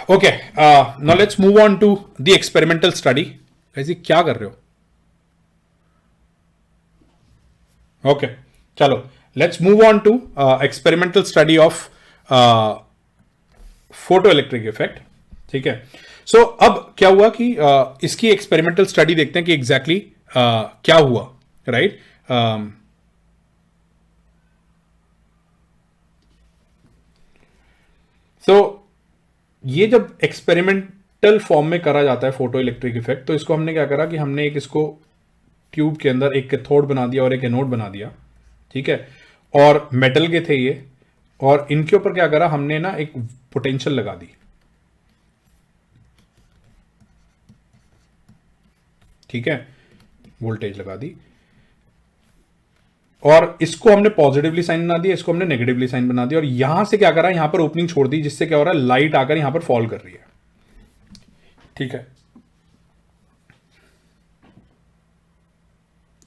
okay. Now let's move on to the experimental study. ऐसी क्या कर रहे हो? ओके चलो let's move on to experimental study of photo electric effect. ठीक है, सो अब क्या हुआ कि इसकी एक्सपेरिमेंटल स्टडी देखते हैं कि एग्जैक्टली क्या हुआ, राइट? सो ये जब एक्सपेरिमेंटल फॉर्म में करा जाता है फोटो इलेक्ट्रिक इफेक्ट, तो इसको हमने क्या करा कि हमने एक इसको ट्यूब के अंदर एक कैथोड बना दिया और एक एनोड बना दिया। ठीक है, और मेटल के थे ये, और इनके ऊपर क्या करा हमने ना, एक पोटेंशियल लगा दी। ठीक है, वोल्टेज लगा दी, और इसको हमने पॉजिटिवली साइन बना दिया, इसको हमने नेगेटिवली साइन बना दिया, और यहां से क्या करा, यहां पर ओपनिंग छोड़ दी, जिससे क्या हो रहा है, लाइट आकर यहां पर फॉल कर रही है। ठीक है,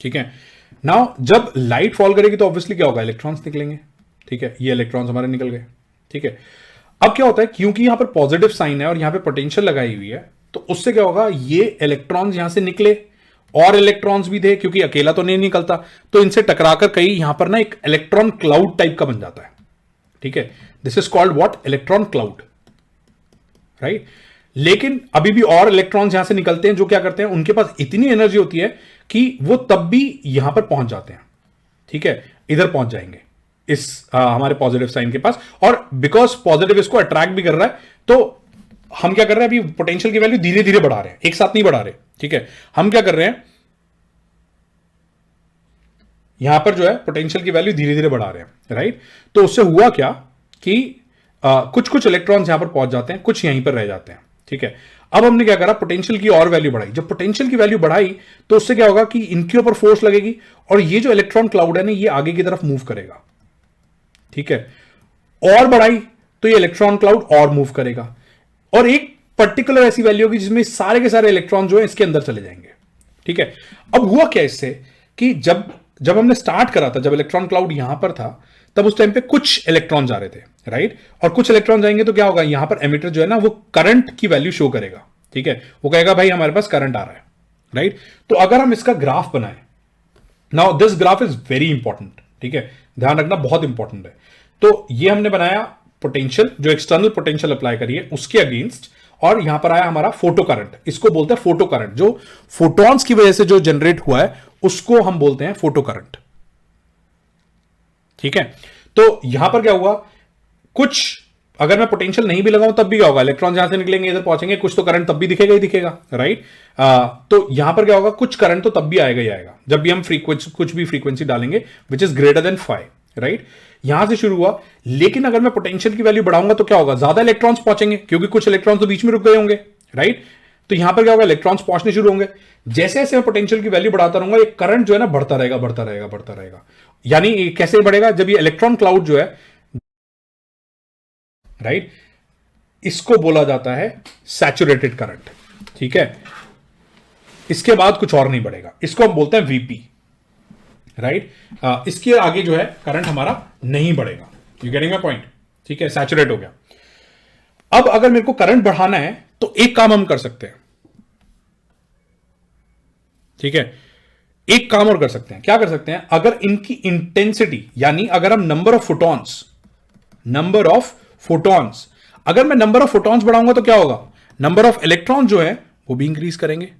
ठीक है। नाउ जब लाइट फॉल करेगी तो ऑब्वियसली क्या होगा? इलेक्ट्रॉन्स निकलेंगे। ठीक है, ये इलेक्ट्रॉन्स हमारे निकल गए। ठीक है, अब क्या होता है, क्योंकि यहां पर पॉजिटिव साइन है और यहां पे पोटेंशियल लगाई हुई है, तो उससे क्या होगा, ये इलेक्ट्रॉन्स यहां से निकले, और इलेक्ट्रॉन्स भी थे, क्योंकि अकेला तो नहीं निकलता, तो इनसे टकराकर कहीं यहां पर ना एक इलेक्ट्रॉन क्लाउड टाइप का बन जाता है। ठीक है, this is called what? Electron cloud, right? लेकिन अभी भी और इलेक्ट्रॉन्स यहां से निकलते हैं, जो क्या करते हैं, उनके पास इतनी एनर्जी होती है कि वो तब भी यहां पर पहुंच जाते हैं। ठीक है, इधर पहुंच जाएंगे इस हमारे पॉजिटिव साइन के पास, और बिकॉज पॉजिटिव इसको अट्रैक्ट भी कर रहा है, तो हम क्या कर रहे हैं, अभी पोटेंशियल की वैल्यू धीरे धीरे बढ़ा रहे हैं, एक साथ नहीं बढ़ा रहे। ठीक है, हम क्या कर रहे हैं, यहां पर जो है पोटेंशियल की वैल्यू धीरे धीरे बढ़ा रहे हैं, राइट? तो उससे हुआ क्या कि कुछ कुछ इलेक्ट्रॉन्स यहां पर पहुंच जाते हैं, कुछ यहीं पर रह जाते हैं। ठीक है, अब हमने क्या करा, पोटेंशियल की और वैल्यू बढ़ाई। जब पोटेंशियल की वैल्यू बढ़ाई तो उससे क्या होगा कि इनके ऊपर फोर्स लगेगी, और ये जो इलेक्ट्रॉन क्लाउड है ना, ये आगे की तरफ मूव करेगा। ठीक है, और बढ़ाई तो ये इलेक्ट्रॉन क्लाउड और मूव करेगा, और एक पर्टिकुलर ऐसी वैल्यू होगी जिसमें सारे के सारे इलेक्ट्रॉन जो है इसके अंदर चले जाएंगे। ठीक है, अब हुआ क्या इससे कि जब हमने स्टार्ट करा था, जब इलेक्ट्रॉन क्लाउड यहां पर था, तब उस टाइम पे कुछ इलेक्ट्रॉन जा रहे थे, राइट? और कुछ इलेक्ट्रॉन जाएंगे तो क्या होगा, यहां पर एमिटर जो है ना, वो करंट की वैल्यू शो करेगा। ठीक है, वो कहेगा भाई हमारे पास करंट आ रहा है, राइट? तो अगर हम इसका ग्राफ बनाए, now this graph is very important. ठीक है, ध्यान रखना, बहुत इंपॉर्टेंट है। तो ये हमने बनाया पोटेंशियल, जो एक्सटर्नल पोटेंशियल अप्लाई करिए उसके अगेंस्ट, और यहां पर आया हमारा फोटो करंट। इसको बोलते हैं फोटो करंट, जो फोटॉन्स की वजह से जो जनरेट हुआ है उसको हम बोलते हैं फोटो करंट। ठीक है, तो यहां पर क्या हुआ, कुछ अगर मैं पोटेंशियल नहीं भी लगाऊं तब भी क्या होगा, इलेक्ट्रॉन जहां से निकलेंगे इधर पहुंचेंगे, कुछ तो करंट तब भी दिखेगा ही दिखेगा, राइट? तो यहां पर क्या होगा, कुछ करंट तो तब भी आएगा ही आएगा जब भी हम फ्रीक्वेंसी, कुछ भी फ्रीक्वेंसी डालेंगे which is greater then 5, right? यहां से शुरू हुआ, लेकिन अगर मैं पोटेंशियल की वैल्यू बढ़ाऊंगा तो क्या होगा, ज्यादा इलेक्ट्रॉन्स पहुंचेंगे, क्योंकि कुछ इलेक्ट्रॉन्स तो बीच में रुक गए होंगे, राइट? तो यहां पर क्या होगा, इलेक्ट्रॉन्स पहुंचने शुरू होंगे। जैसे जैसे मैं पोटेंशियल की वैल्यू बढ़ाता रहूंगा, ये करंट जो है ना बढ़ता रहेगा, बढ़ता रहेगा, बढ़ता रहेगा। यानी कैसे बढ़ेगा, जब ये इलेक्ट्रॉन क्लाउड जो है, राइट, इसको बोला जाता है सैचुरेटेड करंट। ठीक है, इसके बाद कुछ और नहीं बढ़ेगा, इसको हम बोलते हैं वीपी, राइट? इसके आगे जो है करंट हमारा नहीं बढ़ेगा। You getting my point? ठीक है, सैचुरेट हो गया। अब अगर मेरे को करंट बढ़ाना है तो एक काम हम कर सकते हैं। ठीक है, एक काम और कर सकते हैं। क्या कर सकते हैं, अगर इनकी इंटेंसिटी, यानी अगर हम नंबर ऑफ फोटॉन्स, अगर मैं नंबर ऑफ फोटॉन्स बढ़ाऊंगा तो क्या होगा, नंबर ऑफ इलेक्ट्रॉन जो है वो भी इंक्रीज करेंगे।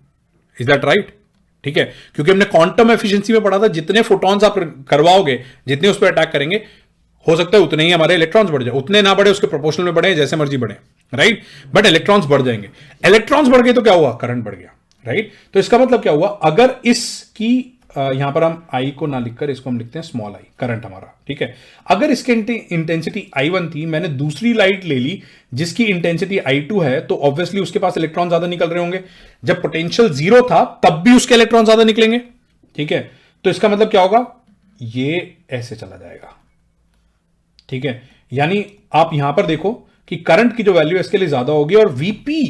Is that right? ठीक है, क्योंकि हमने क्वांटम एफिशिएंसी में पढ़ा था, जितने फोटॉन्स आप करवाओगे, जितने उस पर अटैक करेंगे, हो सकता है उतने ही हमारे इलेक्ट्रॉन्स बढ़ जाए, उतने ना बढ़े, उसके प्रोपोर्शनल में बढ़े, जैसे मर्जी बढ़े, राइट? बट इलेक्ट्रॉन्स बढ़ जाएंगे। इलेक्ट्रॉन्स बढ़ गए तो क्या हुआ, करंट बढ़ गया, राइट? तो इसका मतलब क्या हुआ, अगर इसकी यहां पर हम आई को ना लिखकर इसको हम लिखते हैं स्मॉल आई, करंट हमारा, ठीक है। अगर इसके इंटेंसिटी I1 थी, मैंने दूसरी लाइट ले ली जिसकी इंटेंसिटी I2 है, तो ऑब्वियसली उसके पास इलेक्ट्रॉन ज्यादा निकल रहे होंगे। जब पोटेंशियल 0 था तब भी उसके इलेक्ट्रॉन ज्यादा निकलेंगे, ठीक है। तो इसका मतलब क्या होगा, ये ऐसे चला जाएगा, ठीक है। यानी आप यहां पर देखो कि करंट की जो वैल्यू है इसके लिए ज्यादा होगी और वीपी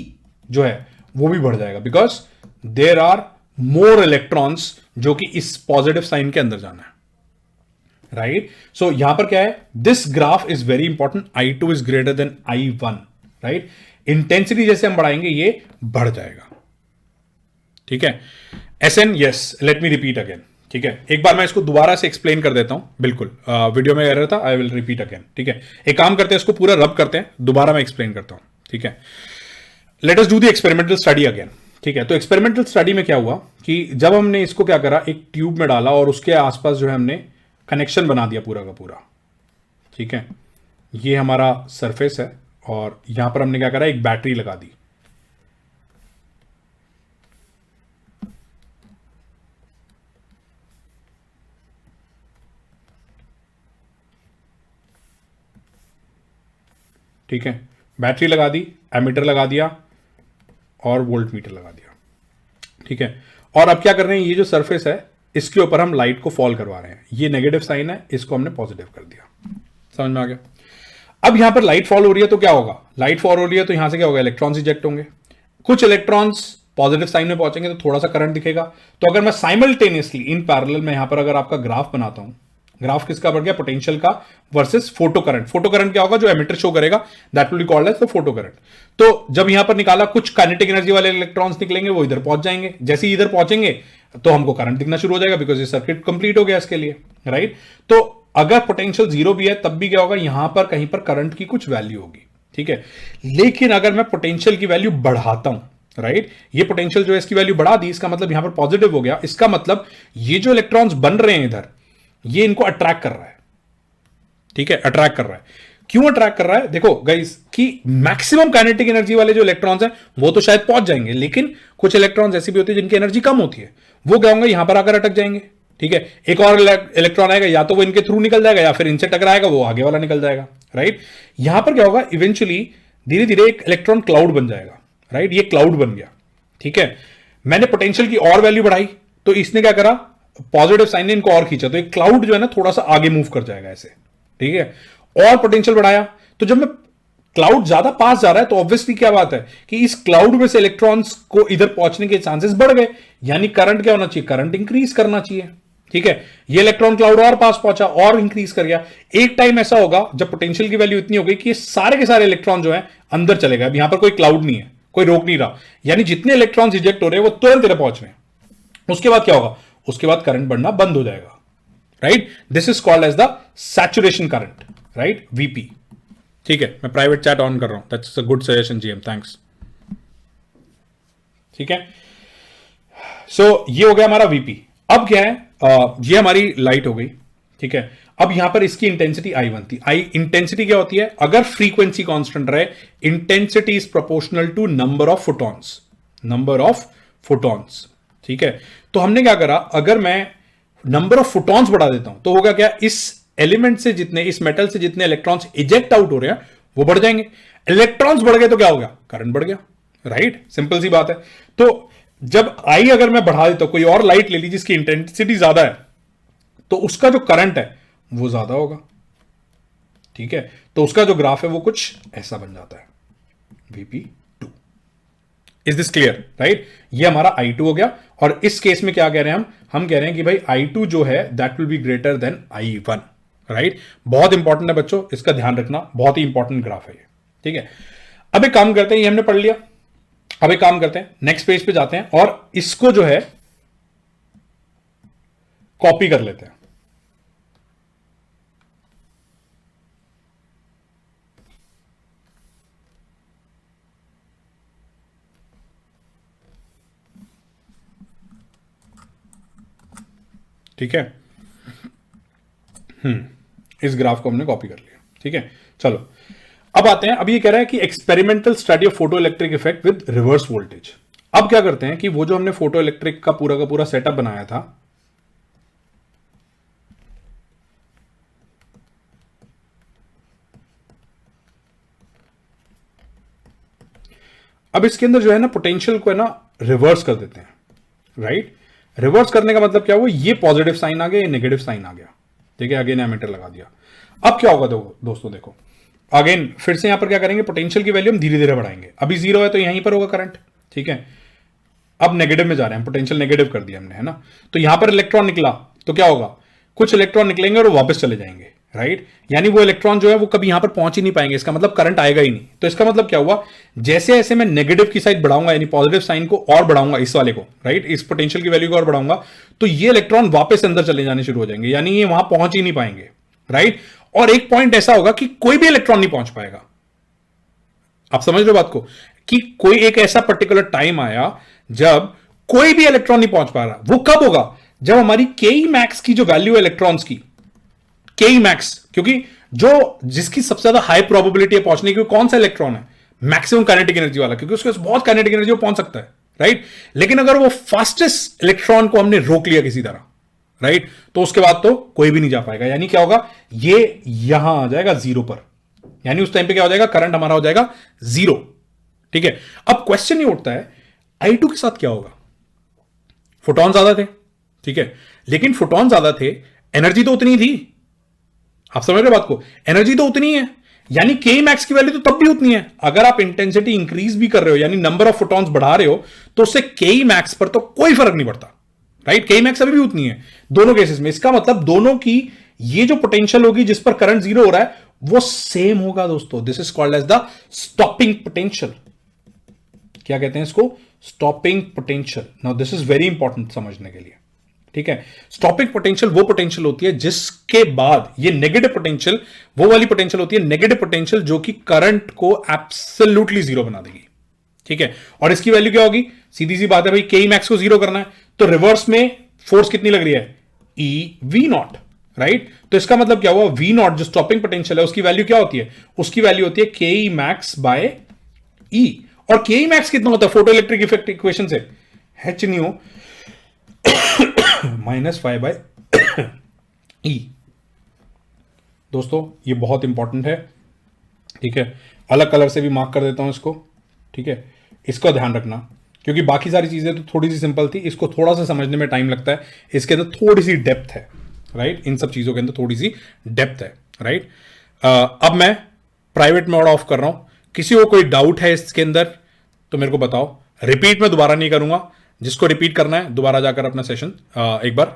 जो है वो भी बढ़ जाएगा, because there are more electrons जो कि इस पॉजिटिव साइन के अंदर जाना है, राइट। सो यहां पर क्या है, this graph is very important, I2 is greater then I1, right. Intensity जैसे हम बढ़ाएंगे ये बढ़ जाएगा, ठीक है। SN, yes, let me repeat again, ठीक है। एक बार मैं इसको दोबारा से एक्सप्लेन कर देता हूं, बिल्कुल वीडियो में कह रहा था, आई विल रिपीट अगेन, ठीक है। एक काम करते हैं, इसको पूरा रब करते हैं, दोबारा मैं एक्सप्लेन करता हूं, ठीक है। Let us do the experimental study again, ठीक है। तो एक्सपेरिमेंटल स्टडी में क्या हुआ कि जब हमने इसको क्या करा, एक ट्यूब में डाला और उसके आसपास जो है हमने कनेक्शन बना दिया पूरा का पूरा, ठीक है। ये हमारा सरफेस है और यहां पर हमने क्या करा, एक बैटरी लगा दी, ठीक है। बैटरी लगा दी, एमीटर लगा दिया और वोल्ट मीटर लगा दिया, ठीक है। और अब क्या कर रहे हैं, ये जो सरफेस है इसके ऊपर हम लाइट को फॉल करवा रहे हैं, ये नेगेटिव साइन है, इसको हमने पॉजिटिव कर दिया, समझ में आ गया। अब यहां पर लाइट फॉल हो रही है तो क्या होगा, लाइट फॉल हो रही है तो यहां से क्या होगा, इलेक्ट्रॉन्स इजेक्ट होंगे, कुछ इलेक्ट्रॉन्स पॉजिटिव साइन में पहुंचेंगे तो थोड़ा सा करंट दिखेगा। तो अगर मैं साइमल्टेनियसली इन पैरेलल में यहां पर अगर आपका ग्राफ बनाता हूं, ग्राफ किसका बढ़ गया, पोटेंशियल का versus photo current. Photo current क्या होगा, जो एमिटर शो करेगा, that will be called as the photo current. तो जब यहां पर निकाला, कुछ काइनेटिक एनर्जी वाले इलेक्ट्रॉन्स निकलेंगे, वो इधर पहुंच जाएंगे, जैसे ही इधर पहुंचेंगे तो हमको करंट दिखना शुरू हो जाएगा, बिकॉज ये सर्किट कंप्लीट हो गया इसके लिए, राइट। तो अगर पोटेंशियल 0 भी है तब भी क्या होगा, यहां पर कहीं पर करंट की कुछ वैल्यू होगी, ठीक है। लेकिन अगर मैं पोटेंशियल की वैल्यू बढ़ाता हूं, राइट, ये पोटेंशियल जो है इसकी वैल्यू बढ़ा दी, इसका मतलब यहां पर पॉजिटिव हो गया, इसका मतलब ये जो इलेक्ट्रॉन्स बन रहे हैं इधर, ये इनको अट्रैक्ट कर रहा है, ठीक है, अट्रैक्ट कर रहा है। क्यों अट्रैक्ट कर रहा है, देखो गाइस कि मैक्सिमम काइनेटिक एनर्जी वाले जो इलेक्ट्रॉन्स हैं वो तो शायद पहुंच जाएंगे, लेकिन कुछ इलेक्ट्रॉन्स ऐसी भी होती है जिनकी एनर्जी कम होती है, वो क्या होंगे, यहां पर आकर अटक जाएंगे, ठीक है। एक और इलेक्ट्रॉन आएगा, या तो वो इनके थ्रू निकल जाएगा या फिर इनसे टकराएगा, वो आगे वाला निकल जाएगा, राइट। यहां पर क्या होगा, इवेंचुअली धीरे धीरे एक इलेक्ट्रॉन क्लाउड बन जाएगा, राइट, ये क्लाउड बन गया, ठीक है। मैंने पोटेंशियल की और वैल्यू बढ़ाई तो इसने क्या करा, पॉजिटिव साइन ने इनको और खींचा, तो एक क्लाउड जो है ना थोड़ा सा आगे मूव कर जाएगा ऐसे, ठीक है। और पोटेंशियल बढ़ाया, तो जब मैं क्लाउड ज्यादा पास जा रहा है तो ऑब्वियसली क्या बात है कि इस क्लाउड में से इलेक्ट्रॉन्स को इधर पहुंचने के चांसेस बढ़ गए, यानी करंट क्या होना चाहिए, करंट इंक्रीज करना चाहिए, ठीक है। ये इलेक्ट्रॉन क्लाउड और पास पहुंचा और इंक्रीज कर गया। एक टाइम ऐसा होगा जब पोटेंशियल की वैल्यू इतनी हो गई कि ये सारे के सारे इलेक्ट्रॉन जो है अंदर चले गए, अब यहां पर कोई क्लाउड नहीं है, कोई रोक नहीं रहा, यानी जितने इलेक्ट्रॉन्स इजेक्ट हो रहे हैं वो तुरंत इधर पहुंच रहे हैं। उसके बाद क्या होगा, उसके बाद करंट बढ़ना बंद हो जाएगा, right. This is called as the saturation current, right, VP, ठीक है। मैं प्राइवेट चैट ऑन कर रहा हूं, that's a good suggestion GM, thanks, ठीक है। सो ये हो गया हमारा वीपी। अब क्या है, ये हमारी लाइट हो गई, ठीक है। अब यहां पर इसकी इंटेंसिटी I1 थी। इंटेंसिटी क्या होती है, अगर फ्रीक्वेंसी कांस्टेंट रहे, intensity is proportional to number of photons, number of photons, ठीक है। तो हमने क्या करा, अगर मैं नंबर ऑफ फोटॉन्स बढ़ा देता हूं तो होगा क्या, इस एलिमेंट से जितने, इस मेटल से जितने इलेक्ट्रॉन्स इजेक्ट आउट हो रहे हैं वो बढ़ जाएंगे। इलेक्ट्रॉन्स बढ़ गए तो क्या हो गया, करंट बढ़ गया, राइट, सिंपल सी बात है। तो जब आई अगर मैं बढ़ा देता हूं, कोई और लाइट ले ली जिसकी इंटेंसिटी ज्यादा है, तो उसका जो करंट है वो ज्यादा होगा, ठीक है। तो उसका जो ग्राफ है वो कुछ ऐसा बन जाता है, Vp2। Is this clear, right. ये हमारा I2 हो गया। और इस केस में क्या कह रहे हैं हम कह रहे हैं कि भाई I2 जो है that will be greater than I1, right. बहुत इंपॉर्टेंट है बच्चों, इसका ध्यान रखना, बहुत ही इंपॉर्टेंट ग्राफ है ये, ठीक है। अब एक काम करते हैं, ये हमने पढ़ लिया, अब एक काम करते हैं, नेक्स्ट पेज पे जाते हैं और इसको जो है कॉपी कर लेते हैं, ठीक है। इस ग्राफ को हमने कॉपी कर लिया, ठीक है। चलो अब आते हैं, अब ये कह रहा है कि experimental study of photo electric effect with reverse voltage. अब क्या करते हैं कि वो जो हमने फोटो इलेक्ट्रिक का पूरा सेटअप बनाया था, अब इसके अंदर जो है ना पोटेंशियल को है ना रिवर्स कर देते हैं, राइट। रिवर्स करने का मतलब क्या हुआ, ये पॉजिटिव साइन आ गया, ये नेगेटिव साइन आ गया, ठीक है। अगेन एमीटर लगा दिया। अब क्या होगा दोस्तों, देखो अगेन फिर से यहां पर क्या करेंगे, पोटेंशियल की वैल्यू हम धीरे धीरे बढ़ाएंगे। अभी 0 है तो यहीं पर होगा करंट, ठीक है। अब नेगेटिव में जा रहे हैं, पोटेंशियल नेगेटिव कर दिया हमने, है ना। तो यहां पर इलेक्ट्रॉन निकला तो क्या होगा, कुछ इलेक्ट्रॉन निकलेंगे और वो वापस चले जाएंगे, राइट। यानी वो इलेक्ट्रॉन जो है वो कभी यहां पर पहुंच ही नहीं पाएंगे, इसका मतलब करंट आएगा ही नहीं। तो इसका मतलब क्या हुआ, जैसे जैसे मैं नेगेटिव की साइड बढ़ाऊंगा, यानी पॉजिटिव साइन को और बढ़ाऊंगा, इस वाले को, राइट, इस पोटेंशियल की वैल्यू को और बढ़ाऊंगा, तो ये इलेक्ट्रॉन वापस अंदर चले जाने शुरू हो जाएंगे, यानी ये वहां पहुंच ही नहीं पाएंगे, राइट। और एक पॉइंट ऐसा होगा कि कोई भी इलेक्ट्रॉन नहीं पहुंच पाएगा। आप समझ रहे हो बात को, कि कोई एक ऐसा पर्टिकुलर टाइम आया जब कोई भी इलेक्ट्रॉन नहीं पहुंच पा रहा। वो कब होगा, जब हमारी के मैक्स की जो वैल्यू है इलेक्ट्रॉन्स की, के मैक्स, क्योंकि जो जिसकी सबसे ज्यादा हाई प्रोबेबिलिटी है पहुंचने की, कौन सा इलेक्ट्रॉन है, मैक्सिमम काइनेटिक एनर्जी वाला, क्योंकि उसके पास बहुत काइनेटिक एनर्जी, वो पहुंच सकता है, राइट। लेकिन अगर वो फास्टेस्ट इलेक्ट्रॉन को हमने रोक लिया किसी तरह, राइट, तो उसके बाद तो कोई भी नहीं जा पाएगा। यानी क्या होगा, ये यहां आ जाएगा 0 पर, यानी उस टाइम पे क्या हो जाएगा, करंट हमारा हो जाएगा 0, ठीक है। अब क्वेश्चन ये उठता है, I2 के साथ क्या होगा। फोटॉन ज्यादा थे, ठीक है, लेकिन फोटॉन ज्यादा थे, एनर्जी तो उतनी थी। आप समझ रहे बात को, एनर्जी तो उतनी है, यानी के मैक्स की वैल्यू तो तब भी उतनी है। अगर आप इंटेंसिटी इंक्रीज भी कर रहे हो, यानी नंबर ऑफ फोटॉन्स बढ़ा रहे हो, तो उससे के मैक्स पर तो कोई फर्क नहीं पड़ता, राइट। के मैक्स अभी भी उतनी है दोनों केसेस में। इसका मतलब दोनों की ये जो पोटेंशियल होगी जिस पर करंट 0 हो रहा है, वो सेम होगा दोस्तों। This is called as the stopping potential. क्या कहते हैं इसको, stopping potential. Now this is very important समझने के लिए, ठीक है। स्टॉपिंग पोटेंशियल वो पोटेंशियल होती है जिसके बाद ये नेगेटिव पोटेंशियल, वो वाली पोटेंशियल होती है नेगेटिव पोटेंशियल जो कि करंट को एब्सोल्युटली 0 बना देगी, ठीक है। और इसकी वैल्यू क्या होगी, सीधी सी बात है भाई, के मैक्स को 0 करना है, तो रिवर्स में फोर्स कितनी लग रही है, ई वी नॉट, राइट। तो इसका मतलब क्या हुआ, वी नॉट जो स्टॉपिंग पोटेंशियल है उसकी वैल्यू क्या होती है, उसकी वैल्यू होती है के मैक्स बाय ई। और के मैक्स कितना होता है फोटो इलेक्ट्रिक इफेक्ट इक्वेशन से, एच न्यू -5 ई। दोस्तों ये बहुत इंपॉर्टेंट है, ठीक है। अलग कलर से भी मार्क कर देता हूं इसको, ठीक है। इसका ध्यान रखना, क्योंकि बाकी सारी चीजें तो थोड़ी सी सिंपल थी, इसको थोड़ा सा समझने में टाइम लगता है, इसके अंदर थोड़ी सी डेप्थ है, राइट। इन सब चीजों के अंदर थोड़ी सी डेप्थ है, राइट। अब मैं प्राइवेट मोड ऑफ कर रहा हूं, किसी को कोई डाउट है इसके अंदर तो मेरे को बताओ। रिपीट में दोबारा नहीं करूंगा, जिसको रिपीट करना है दोबारा जाकर अपना सेशन एक बार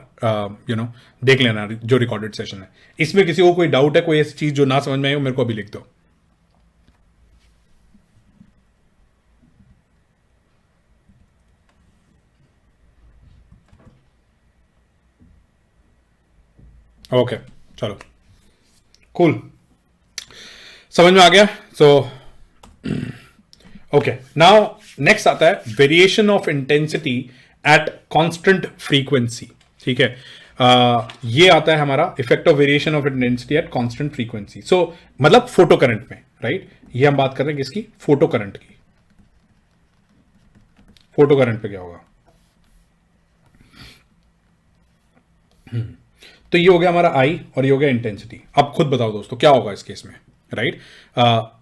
देख लेना, जो रिकॉर्डेड सेशन है। इसमें किसी को कोई डाउट है, कोई ऐसी चीज जो ना समझ में आई हो, मेरे को अभी लिख दो। ओके चलो, कूल, समझ में आ गया। सो ओके, नाउ नेक्स्ट आता है variation of intensity at constant frequency, ठीक है। ये आता है हमारा effect of variation of intensity at constant frequency. So मतलब फोटो करंट में, राइट। ये हम बात कर रहे हैं किसकी, फोटो करंट की। फोटो करंट पे क्या होगा, तो ये हो गया हमारा आई और ये हो गया इंटेंसिटी। अब खुद बताओ दोस्तों क्या होगा इस केस में, राइट।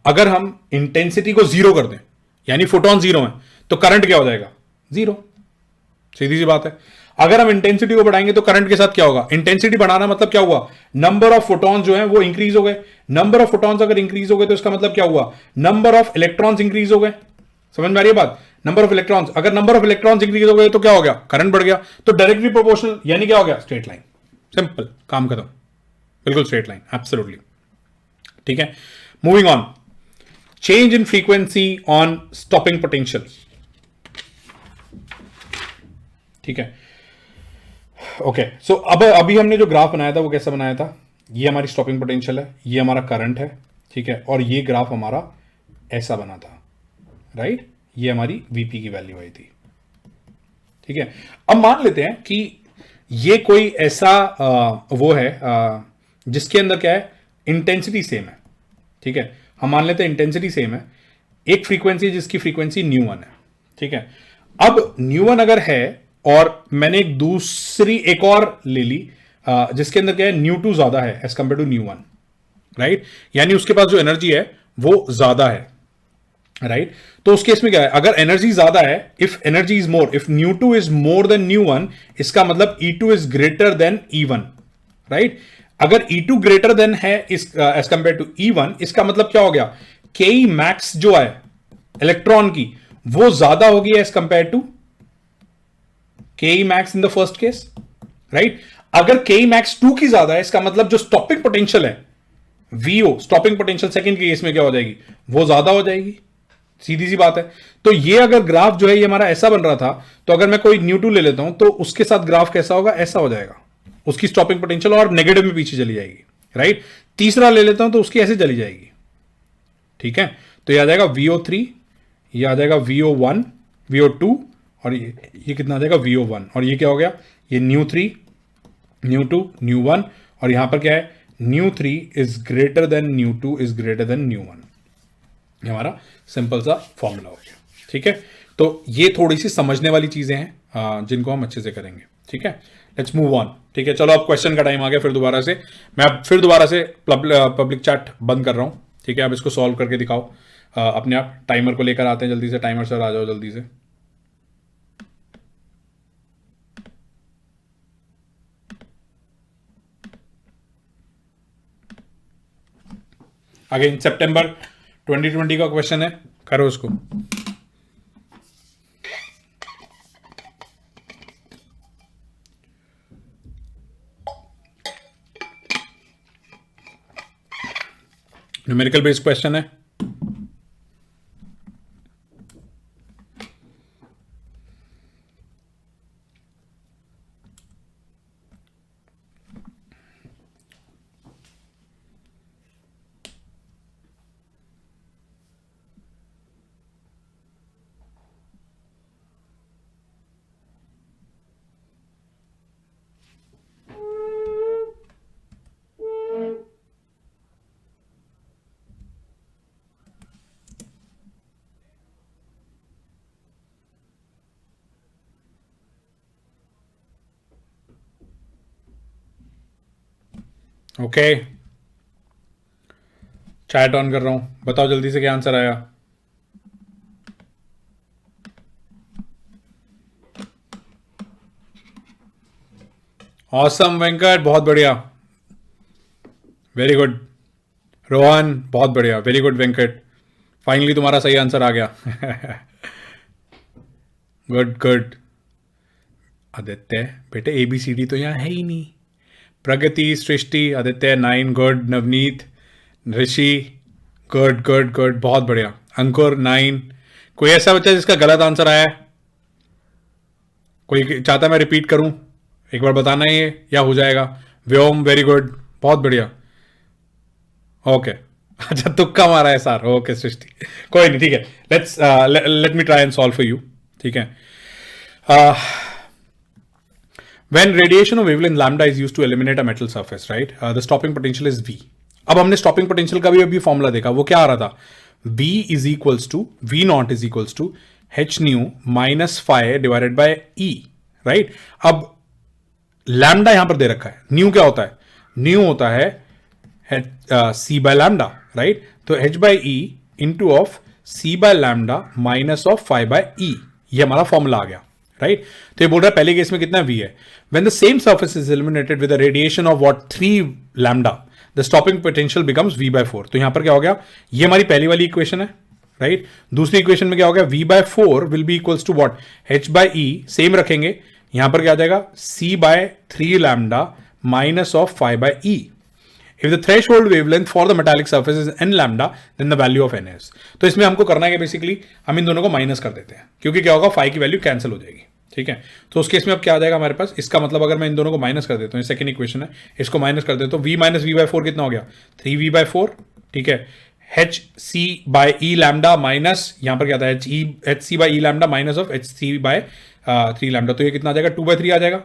अगर हम इंटेंसिटी को 0 कर दें, यानी फोटॉन 0 है, तो करंट क्या हो जाएगा, 0। सीधी सी बात है। अगर हम इंटेंसिटी को बढ़ाएंगे तो करंट के साथ क्या होगा, इंटेंसिटी बढ़ाना मतलब क्या हुआ, नंबर ऑफ फोटॉन्स जो है वो इंक्रीज हो गए। नंबर ऑफ फोटॉन्स अगर इंक्रीज हो गए तो इसका मतलब क्या हुआ, नंबर ऑफ इलेक्ट्रॉन्स इंक्रीज हो गए। समझ में आ रही है बात, नंबर ऑफ इलेक्ट्रॉन्स, अगर नंबर ऑफ इलेक्ट्रॉन्स इंक्रीज हो गए तो क्या हो गया, करंट बढ़ गया। तो डायरेक्टली प्रोपोर्शनल, यानी क्या हो गया, स्ट्रेट लाइन। सिंपल, काम खत्म, बिल्कुल स्ट्रेट लाइन, एब्सोल्युटली, ठीक है। Moving on, change in frequency on stopping potential, ठीक है। ओके, सो अब अभी हमने जो ग्राफ बनाया था वो कैसा बनाया था, ये हमारी स्टॉपिंग पोटेंशियल है, ये हमारा करंट है, ठीक है। और ये ग्राफ हमारा ऐसा बना था, राइट। ये हमारी वीपी की वैल्यू आई थी, ठीक है। अब मान लेते हैं कि ये कोई ऐसा वो है जिसके अंदर क्या है, इंटेंसिटी सेम है, ठीक है। हम मान लेते हैं इंटेंसिटी सेम है, एक फ्रीक्वेंसी जिसकी फ्रीक्वेंसी न्यू 1 है, ठीक है। अब न्यू 1 अगर है और मैंने एक दूसरी एक और ले ली जिसके अंदर क्या है, न्यू 2 ज्यादा है as compare to nu 1, right. यानी उसके पास जो एनर्जी है वो ज्यादा है, राइट तो उस केस में क्या है, अगर एनर्जी ज्यादा है, if energy is more, if nu two is more than nu one, इसका मतलब E2 is greater then E1, right. अगर E2 ग्रेटर देन है इस एज कंपेयर टू E1, इसका मतलब क्या हो गया, के मैक्स जो है इलेक्ट्रॉन की, वो ज्यादा होगी एज कंपेयर टू के max in the first case, right. अगर के मैक्स 2 की ज्यादा है, इसका मतलब जो स्टॉपिंग पोटेंशियल है वीओ, स्टॉपिंग पोटेंशियल सेकंड के केस में क्या हो जाएगी, वो ज्यादा हो जाएगी, सीधी सी बात है। तो ये अगर ग्राफ जो है ये हमारा ऐसा बन रहा था, तो अगर मैं कोई न्यू2 ले लेता हूं तो उसके साथ ग्राफ कैसा होगा, ऐसा हो जाएगा, उसकी स्टॉपिंग पोटेंशियल और नेगेटिव में पीछे चली जाएगी, राइट। तीसरा ले लेता हूं तो उसकी ऐसे चली जाएगी, ठीक है। तो ये आ जाएगा VO3, ये आ जाएगा VO1, VO2, और ये कितना आ जाएगा VO1, और ये क्या हो गया, ये न्यू3, न्यू2, न्यू1, और यहां पर क्या है, न्यू3 is greater than nu two is greater than nu one. ये हमारा सिंपल सा फॉर्मूला हो गया, ठीक है। तो ये थोड़ी सी समझने वाली चीजें हैं जिनको हम अच्छे से करेंगे, ठीक है। लेट्स मूव ऑन, ठीक है। चलो अब क्वेश्चन का टाइम आ गया फिर दोबारा से, मैं अब फिर दोबारा से पब्लिक चैट बंद कर रहा हूं, ठीक है। अब इसको सॉल्व करके दिखाओ अपने आप, टाइमर को लेकर आते हैं जल्दी से, टाइमर सर आ जाओ जल्दी से। अगेन सितंबर 2020 का क्वेश्चन है, करो उसको। न्यूमेरिकल बेस्ड क्वेश्चन है। ओके, चैट ऑन कर रहा हूं, बताओ जल्दी से क्या आंसर आया। ऑसम वेंकट, बहुत बढ़िया, वेरी गुड। रोहन, बहुत बढ़िया, वेरी गुड वेंकट, फाइनली तुम्हारा सही आंसर आ गया। Good good. आदित्य बेटे ABCD तो यहाँ है ही नहीं। प्रगति, सृष्टि, आदित्य 9, गुड। नवनीत, ऋषि, गुड गुड गुड, बहुत बढ़िया। अंकुर 9। कोई ऐसा बच्चा जिसका गलत आंसर आया है, कोई चाहता है मैं रिपीट करूं, एक बार बताना ही है या हो जाएगा। व्योम, वेरी गुड, बहुत बढ़िया। ओके, अच्छा तुक्का मारा है सर, ओके सृष्टि, कोई नहीं, ठीक है। Let me try and solve for you, ठीक है। When radiation of wavelength lambda is used to eliminate a metal surface, right? The stopping potential is V. अब हमने स्टॉपिंग पोटेंशियल का भी अभी फॉर्मूला देखा, वो क्या आ रहा था, V is equals to V not is equals to H nu minus phi divided by E, right. अब लैम्डा यहां पर दे रखा है, न्यू क्या होता है, न्यू होता है C बाय लैम्डा, राइट। तो H by E into of C by lambda minus of phi by E, ये हमारा फॉर्मूला आ गया, राइट। तो ये बोल रहा है पहले केस में कितना V है, when the same surface is illuminated with a radiation of what 3 lambda, the stopping potential becomes V by 4। तो यहां पर क्या हो गया, ये हमारी पहली वाली इक्वेशन है, राइट। दूसरी इक्वेशन में क्या हो गया, V by 4 will be equals to what, H by E, same रखेंगे, यहां पर क्या आ जाएगा, C by 3 lambda minus of phi by E। If the threshold wavelength for the metallic surface is n lambda, then the value of n is। तो इसमें हमको करना है कि बेसिकली हम इन दोनों को माइनस कर देते हैं, क्योंकि क्या होगा, फाइ की वैल्यू कैंसिल हो जाएगी, ठीक है। तो उस केस में अब क्या आ जाएगा हमारे पास, इसका मतलब अगर मैं इन दोनों को माइनस कर देता हूँ, सेकंड इक्वेशन है, इसको माइनस कर देता हूँ, V माइनस V बाय 4 कितना हो गया, 3V बाय 4, ठीक है। H C by E lambda minus, यहां पर क्या था, H C by E lambda minus of H C by 3 lambda, तो ये कितना आ जाएगा, 2 बाय 3 आ जाएगा,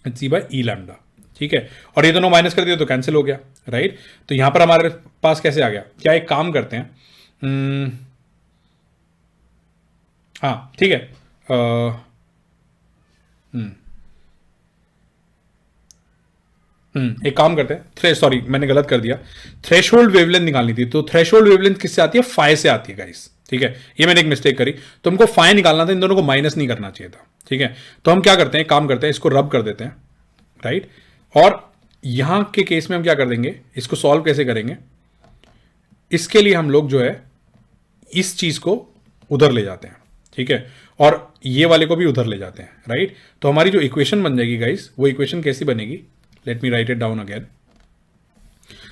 H C by E lambda, ठीक है। और ये दोनों माइनस कर दिए तो कैंसिल हो गया, राइट। तो यहां पर हमारे पास कैसे आ गया, क्या एक काम करते हैं, हाँ ठीक है, एक काम करते हैं, सॉरी मैंने गलत कर दिया, थ्रेशोल्ड वेवलेंथ निकालनी थी, तो थ्रेशोल्ड वेवलेंथ किससे आती है, फाई से आती है गाइस, ठीक है, ये मैंने एक मिस्टेक करी, तो हमको फाई निकालना था, इन दोनों को माइनस नहीं करना चाहिए था, ठीक है, तो हम क्या करते हैं, काम करते हैं, इसको रब कर देते हैं, राइट, और यहां के केस में हम क्या कर देंगे, इसको सॉल्व कैसे करेंगे, इसके लिए हम लोग जो है इस चीज को उधर ले जाते हैं, ठीक है, और ये वाले को भी उधर ले जाते हैं, राइट, तो हमारी जो इक्वेशन बन जाएगी गाइस, वो इक्वेशन कैसी बनेगी, let me write it down again,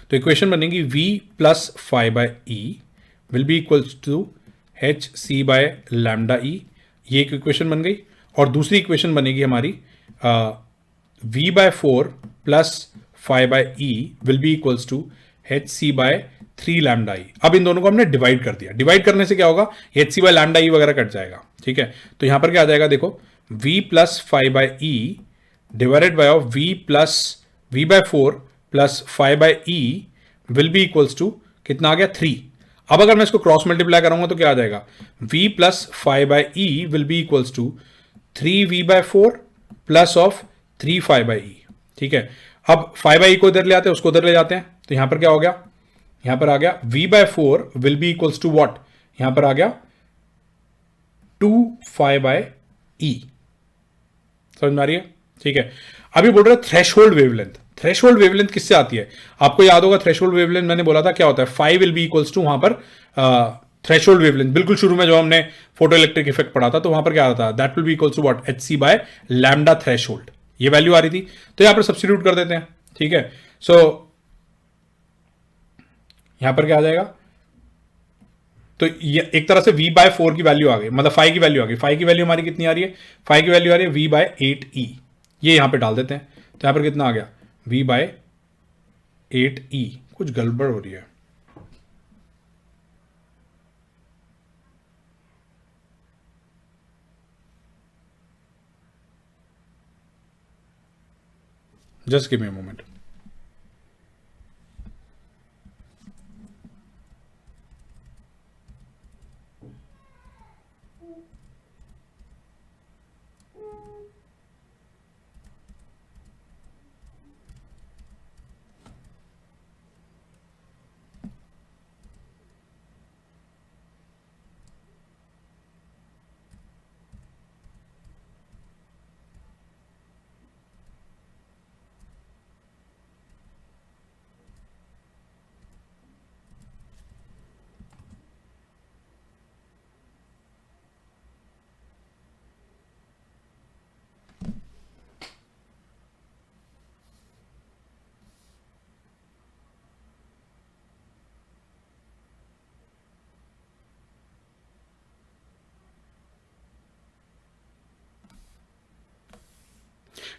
तो इक्वेशन बनेगी v plus phi by E will be equals to H C by lambda e, ये एक इक्वेशन बन गई, और दूसरी इक्वेशन बनेगी हमारी v by four plus phi by E will be equals to H C by 3 lambda e. अब इन दोनों को हमने डिवाइड कर दिया, डिवाइड करने से क्या होगा, एच सी बाय लैम्डा ई वगैरह कट जाएगा, ठीक है, तो यहां पर क्या आ जाएगा, देखो v plus phi by E divided by v plus v by four plus phi by E will be equals to कितना आ गया, 3। अब अगर मैं इसको क्रॉस मल्टीप्लाई करूंगा तो क्या आ जाएगा, v plus phi by E will be equals to 3v by four plus of 3 phi by e, ठीक है, अब फाई बाय ई को इधर ले आते हैं, उसको उधर ले जाते हैं, तो यहां पर क्या हो गया, यहां पर आ गया v by four will be equals to what, यहां पर आ गया 2 फाई बाय ई, समझ में आ रही है, ठीक है। अभी बोल रहे थ्रेशोल्ड वेवलेंथ, थ्रेशोल्ड वेवलेंथ किससे आती है, आपको याद होगा थ्रेशोल्ड वेवलेंथ मैंने बोला था क्या होता है, phi will be equals to, वहां पर थ्रेशोल्ड वेवलेंथ बिल्कुल शुरू में जो हमने फोटो इलेक्ट्रिक इफेक्ट पढ़ा था, तो वहां पर क्या आता था, that will be equals to what, H C by lambda threshold, ये वैल्यू आ रही थी, तो यहां पर सब्स्टिट्यूट कर देते हैं, ठीक है, सो यहां पर क्या आ जाएगा, तो ये एक तरह से v बाय फोर की वैल्यू आ गई, मतलब फाई की वैल्यू आ गई, फाई की वैल्यू हमारी कितनी आ रही है, फाई की वैल्यू आ रही है v बाय 8e, ये यहां पे डाल देते हैं, तो यहां पर कितना आ गया, v बाय 8e, कुछ गड़बड़ हो रही है, just give me a moment.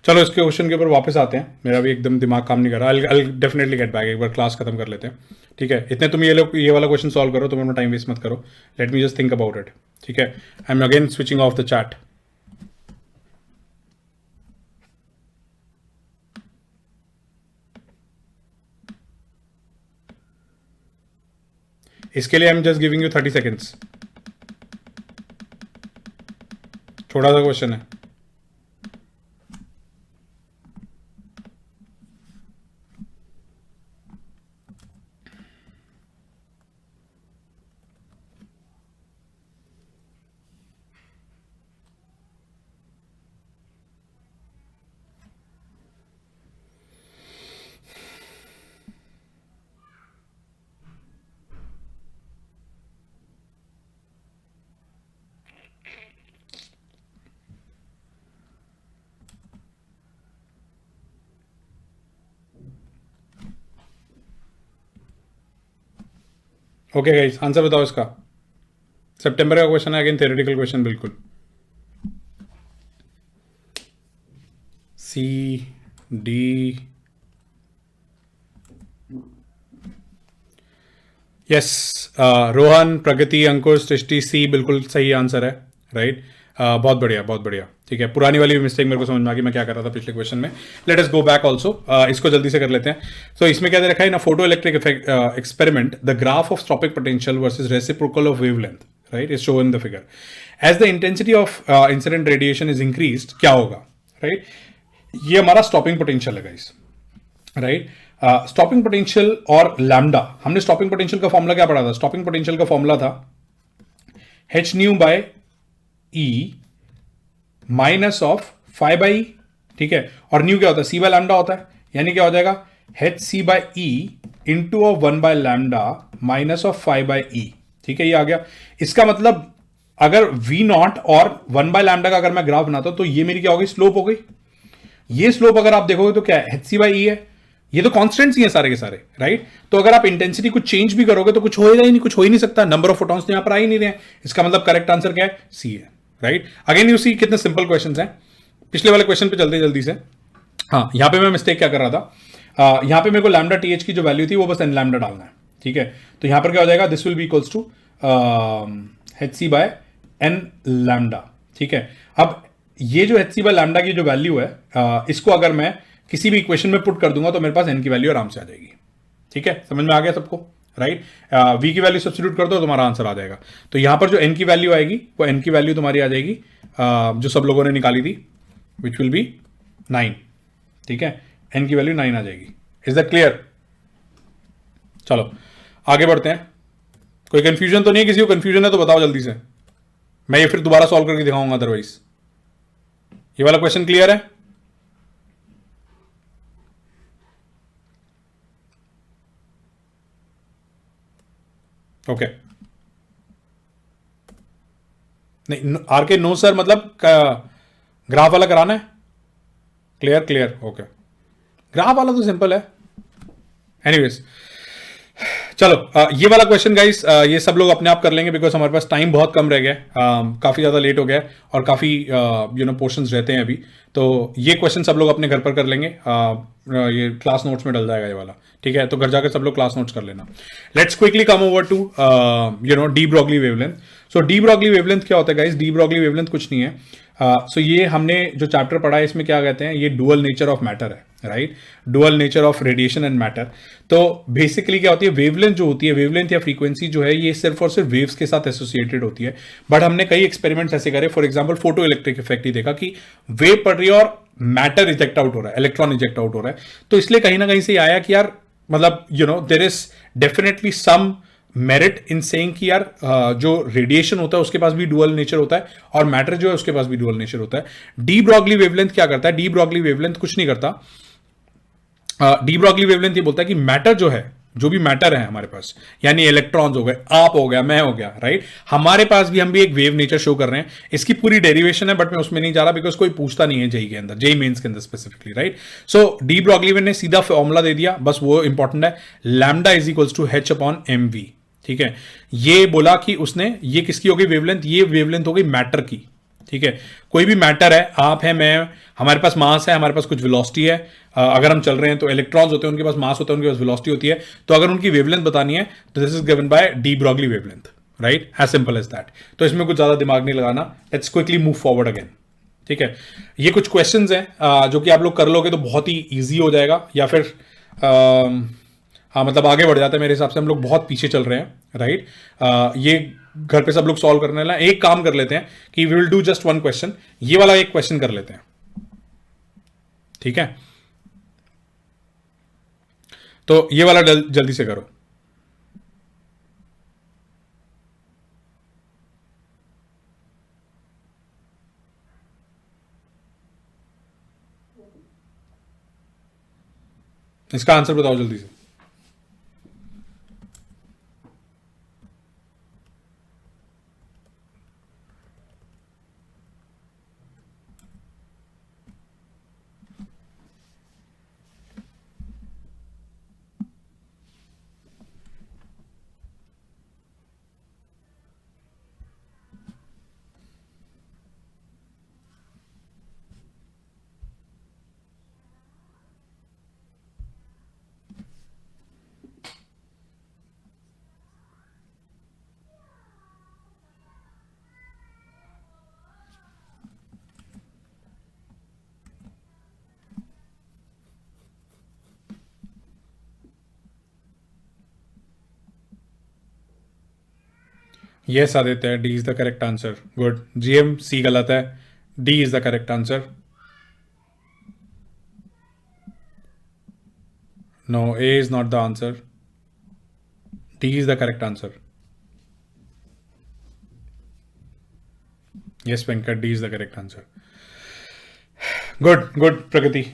चलो इसके क्वेश्चन के ऊपर वापस आते हैं, मेरा भी एकदम दिमाग काम नहीं कर रहा, आई डेफिनेटली गेट बैक, एक बार क्लास खत्म कर लेते हैं, ठीक है, इतने तुम ये वाला क्वेश्चन सॉल्व करो, तुम अपना टाइम वेस्ट मत करो, let me just think about it, ठीक है, आई am again switching off the chat. इसके लिए आई am just giving you 30 seconds, छोटा सा क्वेश्चन है। ओके गाइस, आंसर बताओ इसका, सितंबर का क्वेश्चन है, अगेन थ्योरेटिकल क्वेश्चन बिल्कुल, सी डी, यस, रोहन, प्रगति, अंकुश, सृष्टि, सी बिल्कुल सही आंसर है, राइट, बहुत बढ़िया बहुत बढ़िया, ठीक है, पुरानी वाली मिस्टेक मेरे को समझ में आ गई, मैं क्या कर रहा था पिछले क्वेश्चन में, let us go back also, इसको जल्दी से कर लेते हैं। तो इसमें क्या दे रखा है ना, photo electric experiment, the graph of stopping potential versus reciprocal of wavelength, right, is shown in the figure, as the intensity of incident radiation is increased, क्या होगा, राइट, ये हमारा स्टॉपिंग पोटेंशियल है गाइस, राइट। स्टॉपिंग पोटेंशियल और लैम्डा, हमने स्टॉपिंग पोटेंशियल का फॉर्मूला क्या पढ़ा था? स्टॉपिंग पोटेंशियल का फॉर्मूला था h nu by e minus of phi by, ठीक है, और न्यू क्या होता है? सी बाय लैम्डा होता है, यानी क्या हो जाएगा? H C by e into of one by lambda minus of phi by e, ठीक है, ये आ गया। इसका मतलब अगर वी नॉट और वन बाय लैम्डा का अगर मैं ग्राफ बनाता हूं तो ये मेरी क्या हो गई? स्लोप हो गई। ये स्लोप अगर आप देखोगे तो क्या है? एच सी बाई ई है। ये तो कॉन्स्टेंट्स ही है सारे के सारे, राइट। तो अगर आप इंटेंसिटी कुछ चेंज भी करोगे तो कुछ होएगा ही नहीं, कुछ हो ही नहीं सकता। नंबर ऑफ फोटॉन्स तो यहां पर आ ही नहीं रहे हैं। इसका मतलब करेक्ट आंसर क्या है? सी है, राइट। अगेन यू सी कितने सिंपल क्वेश्चन हैं। पिछले वाले क्वेश्चन पे चलते जल्दी से। हाँ, यहां पे मैं मिस्टेक क्या कर रहा था? यहां पे मेरे को लैम्डा टी एच की जो वैल्यू थी वो बस एन लैम्डा डालना है, ठीक है। तो यहां पर क्या हो जाएगा? This will be equals to H C by N lambda, ठीक है। अब ये जो एच सी बाय लैम्डा की जो वैल्यू है, इसको अगर मैं किसी भी इक्वेशन में पुट कर दूंगा तो मेरे पास एन की वैल्यू आराम से आ जाएगी, ठीक है। समझ में आ गया सबको, राइट। वी की वैल्यू सब्स्टिट्यूट कर दो, तुम्हारा आंसर आ जाएगा। तो यहां पर जो एन की वैल्यू आएगी वो एन की वैल्यू तुम्हारी आ जाएगी जो सब लोगों ने निकाली थी, विच विल बी 9, ठीक है। एन की वैल्यू 9 आ जाएगी। Is that clear? चलो आगे बढ़ते हैं। कोई कंफ्यूजन तो नहीं है? किसी को कंफ्यूजन है तो बताओ जल्दी से, मैं ये फिर दोबारा सॉल्व करके दिखाऊंगा, अदरवाइज। ये वाला क्वेश्चन क्लियर है? ओके। नहीं आर के, नो सर, मतलब ग्राफ वाला कराना है? Clear clear, okay. ग्राफ वाला तो सिंपल है। एनीवेज चलो, ये वाला क्वेश्चन गाइस ये सब लोग अपने आप कर लेंगे बिकॉज हमारे पास टाइम बहुत कम रह गया है, काफ़ी ज़्यादा लेट हो गया है और काफ़ी पोर्शंस रहते हैं अभी। तो ये क्वेश्चन सब लोग अपने घर पर कर लेंगे, ये क्लास नोट्स में डल जाएगा ये वाला, ठीक है। तो घर जाकर सब लोग क्लास नोट्स कर लेना। Let's quickly come over to de Broglie wavelength. So de Broglie wavelength क्या होता है गाइस? डी ब्रॉगली वेवलेंथ कुछ नहीं है। सो ये हमने जो चैप्टर पढ़ा है इसमें क्या कहते हैं, ये डुअल नेचर ऑफ मैटर है, right. Dual nature of radiation and matter. तो बेसिकली क्या होती है? वेवलेंथ जो होती है, वेवलेंथ या फ्रीक्वेंसी जो है, ये सिर्फ और सिर्फ वेव्स के साथ एसोसिएटेड होती है। बट हमने कई एक्सपेरिमेंट्स ऐसे करे, for example photo electric effect ही देखा कि वेव पड़ रही है और मैटर इजेक्ट आउट हो रहा है, इलेक्ट्रॉन इजेक्ट आउट हो रहा है। तो इसलिए कहीं ना कहीं से आया कि यार मतलब there is definitely some merit in saying कि यार जो रेडिएशन होता है उसके पास भी डुअल नेचर होता है और मैटर जो है उसके पास भी डुअल नेचर होता है। डी ब्रॉगली वेवलेंथ क्या करता है? डी ब्रॉगली वेवलेंथ कुछ नहीं करता। डी ब्रॉगली वेवलेंथ ये बोलता है कि मैटर जो है, जो भी मैटर है हमारे पास, यानी इलेक्ट्रॉन्स हो गए, आप हो गया, मैं हो गया, राइट, हमारे पास भी हम भी एक वेव नेचर शो कर रहे हैं। इसकी पूरी डेरिवेशन है बट मैं उसमें नहीं जा रहा बिकॉज कोई पूछता नहीं है जेई के अंदर, जेई मेंस के अंदर specifically, right. So de Broglie ने सीधा फॉर्मूला दे दिया, बस वो इंपॉर्टेंट है, lambda is equals to H upon M V, ठीक है। ये बोला कि उसने, ये किसकी हो गई वेवलेंथ? ये वेवलेंथ हो गई मैटर की, ठीक है। कोई भी मैटर है, आप है, मैं, हमारे पास मास है, हमारे पास कुछ वेलोसिटी है, अगर हम चल रहे हैं तो इलेक्ट्रॉन्स होते हैं, उनके पास मास होता है, उनके पास वेलोसिटी होती है। तो अगर उनकी वेवलेंथ बतानी है तो this is given by de Broglie wavelength, right, as simple as that. तो इसमें कुछ ज्यादा दिमाग नहीं लगाना। Let's quickly move forward again, ठीक है। ये कुछ क्वेश्चंस हैं जो कि आप लोग कर लोगे तो बहुत ही ईजी हो जाएगा, या फिर हाँ मतलब आगे बढ़ जाता है। मेरे हिसाब से हम लोग बहुत पीछे चल रहे हैं, राइट। ये घर पे सब लोग सॉल्व करने वाला, एक काम कर लेते हैं कि we will do just one question, ये वाला एक क्वेश्चन कर लेते हैं, ठीक है। तो ये वाला जल्दी से करो। इसका आंसर बताओ जल्दी से। यस आदित्य है, D is the correct answer. Good. GM C गलत है, D is the correct answer. No, A is not the answer. D is the correct answer. Yes, Venkat, D is the correct answer. Good, Prakriti.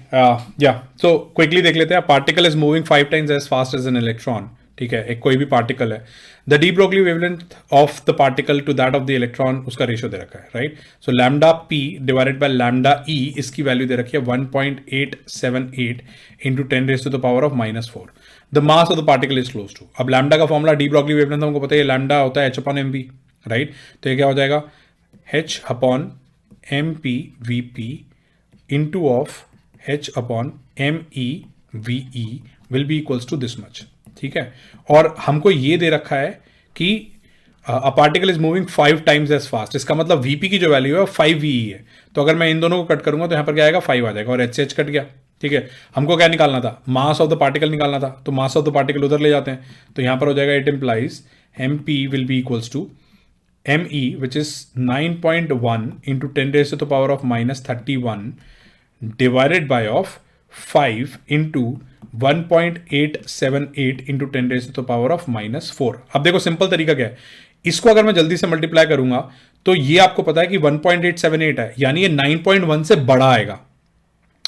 Yeah. So quickly देख लेते हैं. Particle is moving 5 times as fast as an electron. ठीक है, एक कोई भी पार्टिकल है. The de Broglie wavelength of the particle to that of the electron, उसका रेशियो दे रखा है, right. So lambda p divided by lambda e, इसकी वैल्यू दे रखी है 1.878 into 10⁻⁻⁴. The mass of the particle is close to. अब लैम्डा का फॉर्मूला, डी ब्रोगली वेवलेंथ हमको पता है, लैम्डा होता है h/mv, राइट. तो ये क्या हो जाएगा, h/mp/vp into of h/me/ve will be equals to this much. ठीक है, और हमको ये दे रखा है कि a particle is moving 5 times as fast. इसका मतलब वीपी की जो वैल्यू है वो 5ve है. तो अगर मैं इन दोनों को कट करूंगा तो यहां पर क्या आएगा, 5 आ जाएगा, और एच से एच कट गया. ठीक है, हमको क्या निकालना था, मास ऑफ द पार्टिकल निकालना था. तो मास ऑफ द पार्टिकल उधर ले जाते हैं, तो यहां पर हो जाएगा, it implies mp will be equals to me which is 9.1 into 10⁻⁻31 divided by of 5 into 1.878 into 10⁻⁻⁴. अब देखो सिंपल तरीका क्या है, इसको अगर मैं जल्दी से मल्टीप्लाई करूंगा तो ये आपको पता है कि 1.878 है, यानी ये 9.1 से बड़ा आएगा,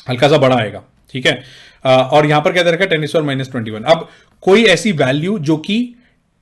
हल्का सा बड़ा आएगा. ठीक है, और यहां पर क्या दे रखा है, 10⁻⁻21. अब कोई ऐसी वैल्यू जो कि